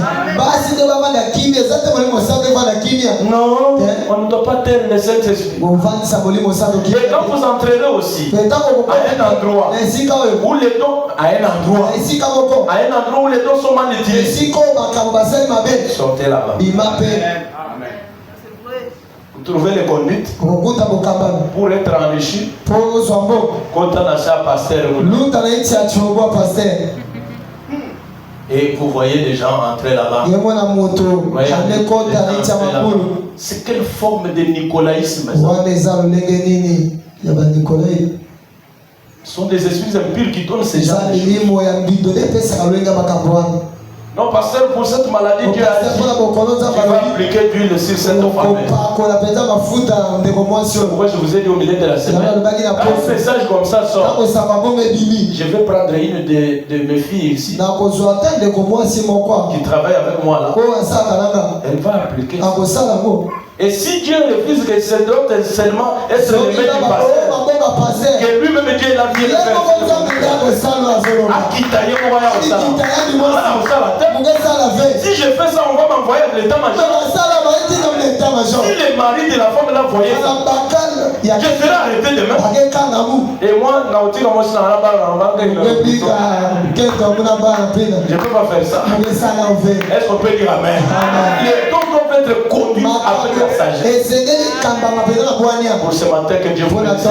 Non, on ne doit pas taire le Saint-Esprit. Et quand vous entrerez aussi à un endroit où les dons, à un endroit où les dons sont mal utilisés, sortez là-bas. Vous trouvez les conduites pour être enrichi. Quand on a ça, pasteur. Et vous voyez les gens entrer là-bas. C'est quelle forme de nicolaïsme ça? Ce sont des esprits impurs qui donnent ces gens. Non, pasteur, pour cette maladie, Dieu a dit, tu vas appliquer d'huile sur cette femme. Pourquoi je vous ai dit au milieu de la semaine, quand un message comme ça sort, je vais prendre une de mes filles ici, qui travaille avec moi là. Elle va appliquer ça. Et si Dieu refuse que ce doit seulement être le maître du pasteur, que lui-même Dieu l'a bien fait. Si je fais ça, on va m'envoyer à l'état-major. Si le mari de la femme là voyait ça, je serai arrêté demain. Et moi, je ne peux pas faire ça. Est-ce qu'on peut dire Amen? Les dons doivent être conduits avec la sagesse. Pour ce matin, que Dieu vous bénisse.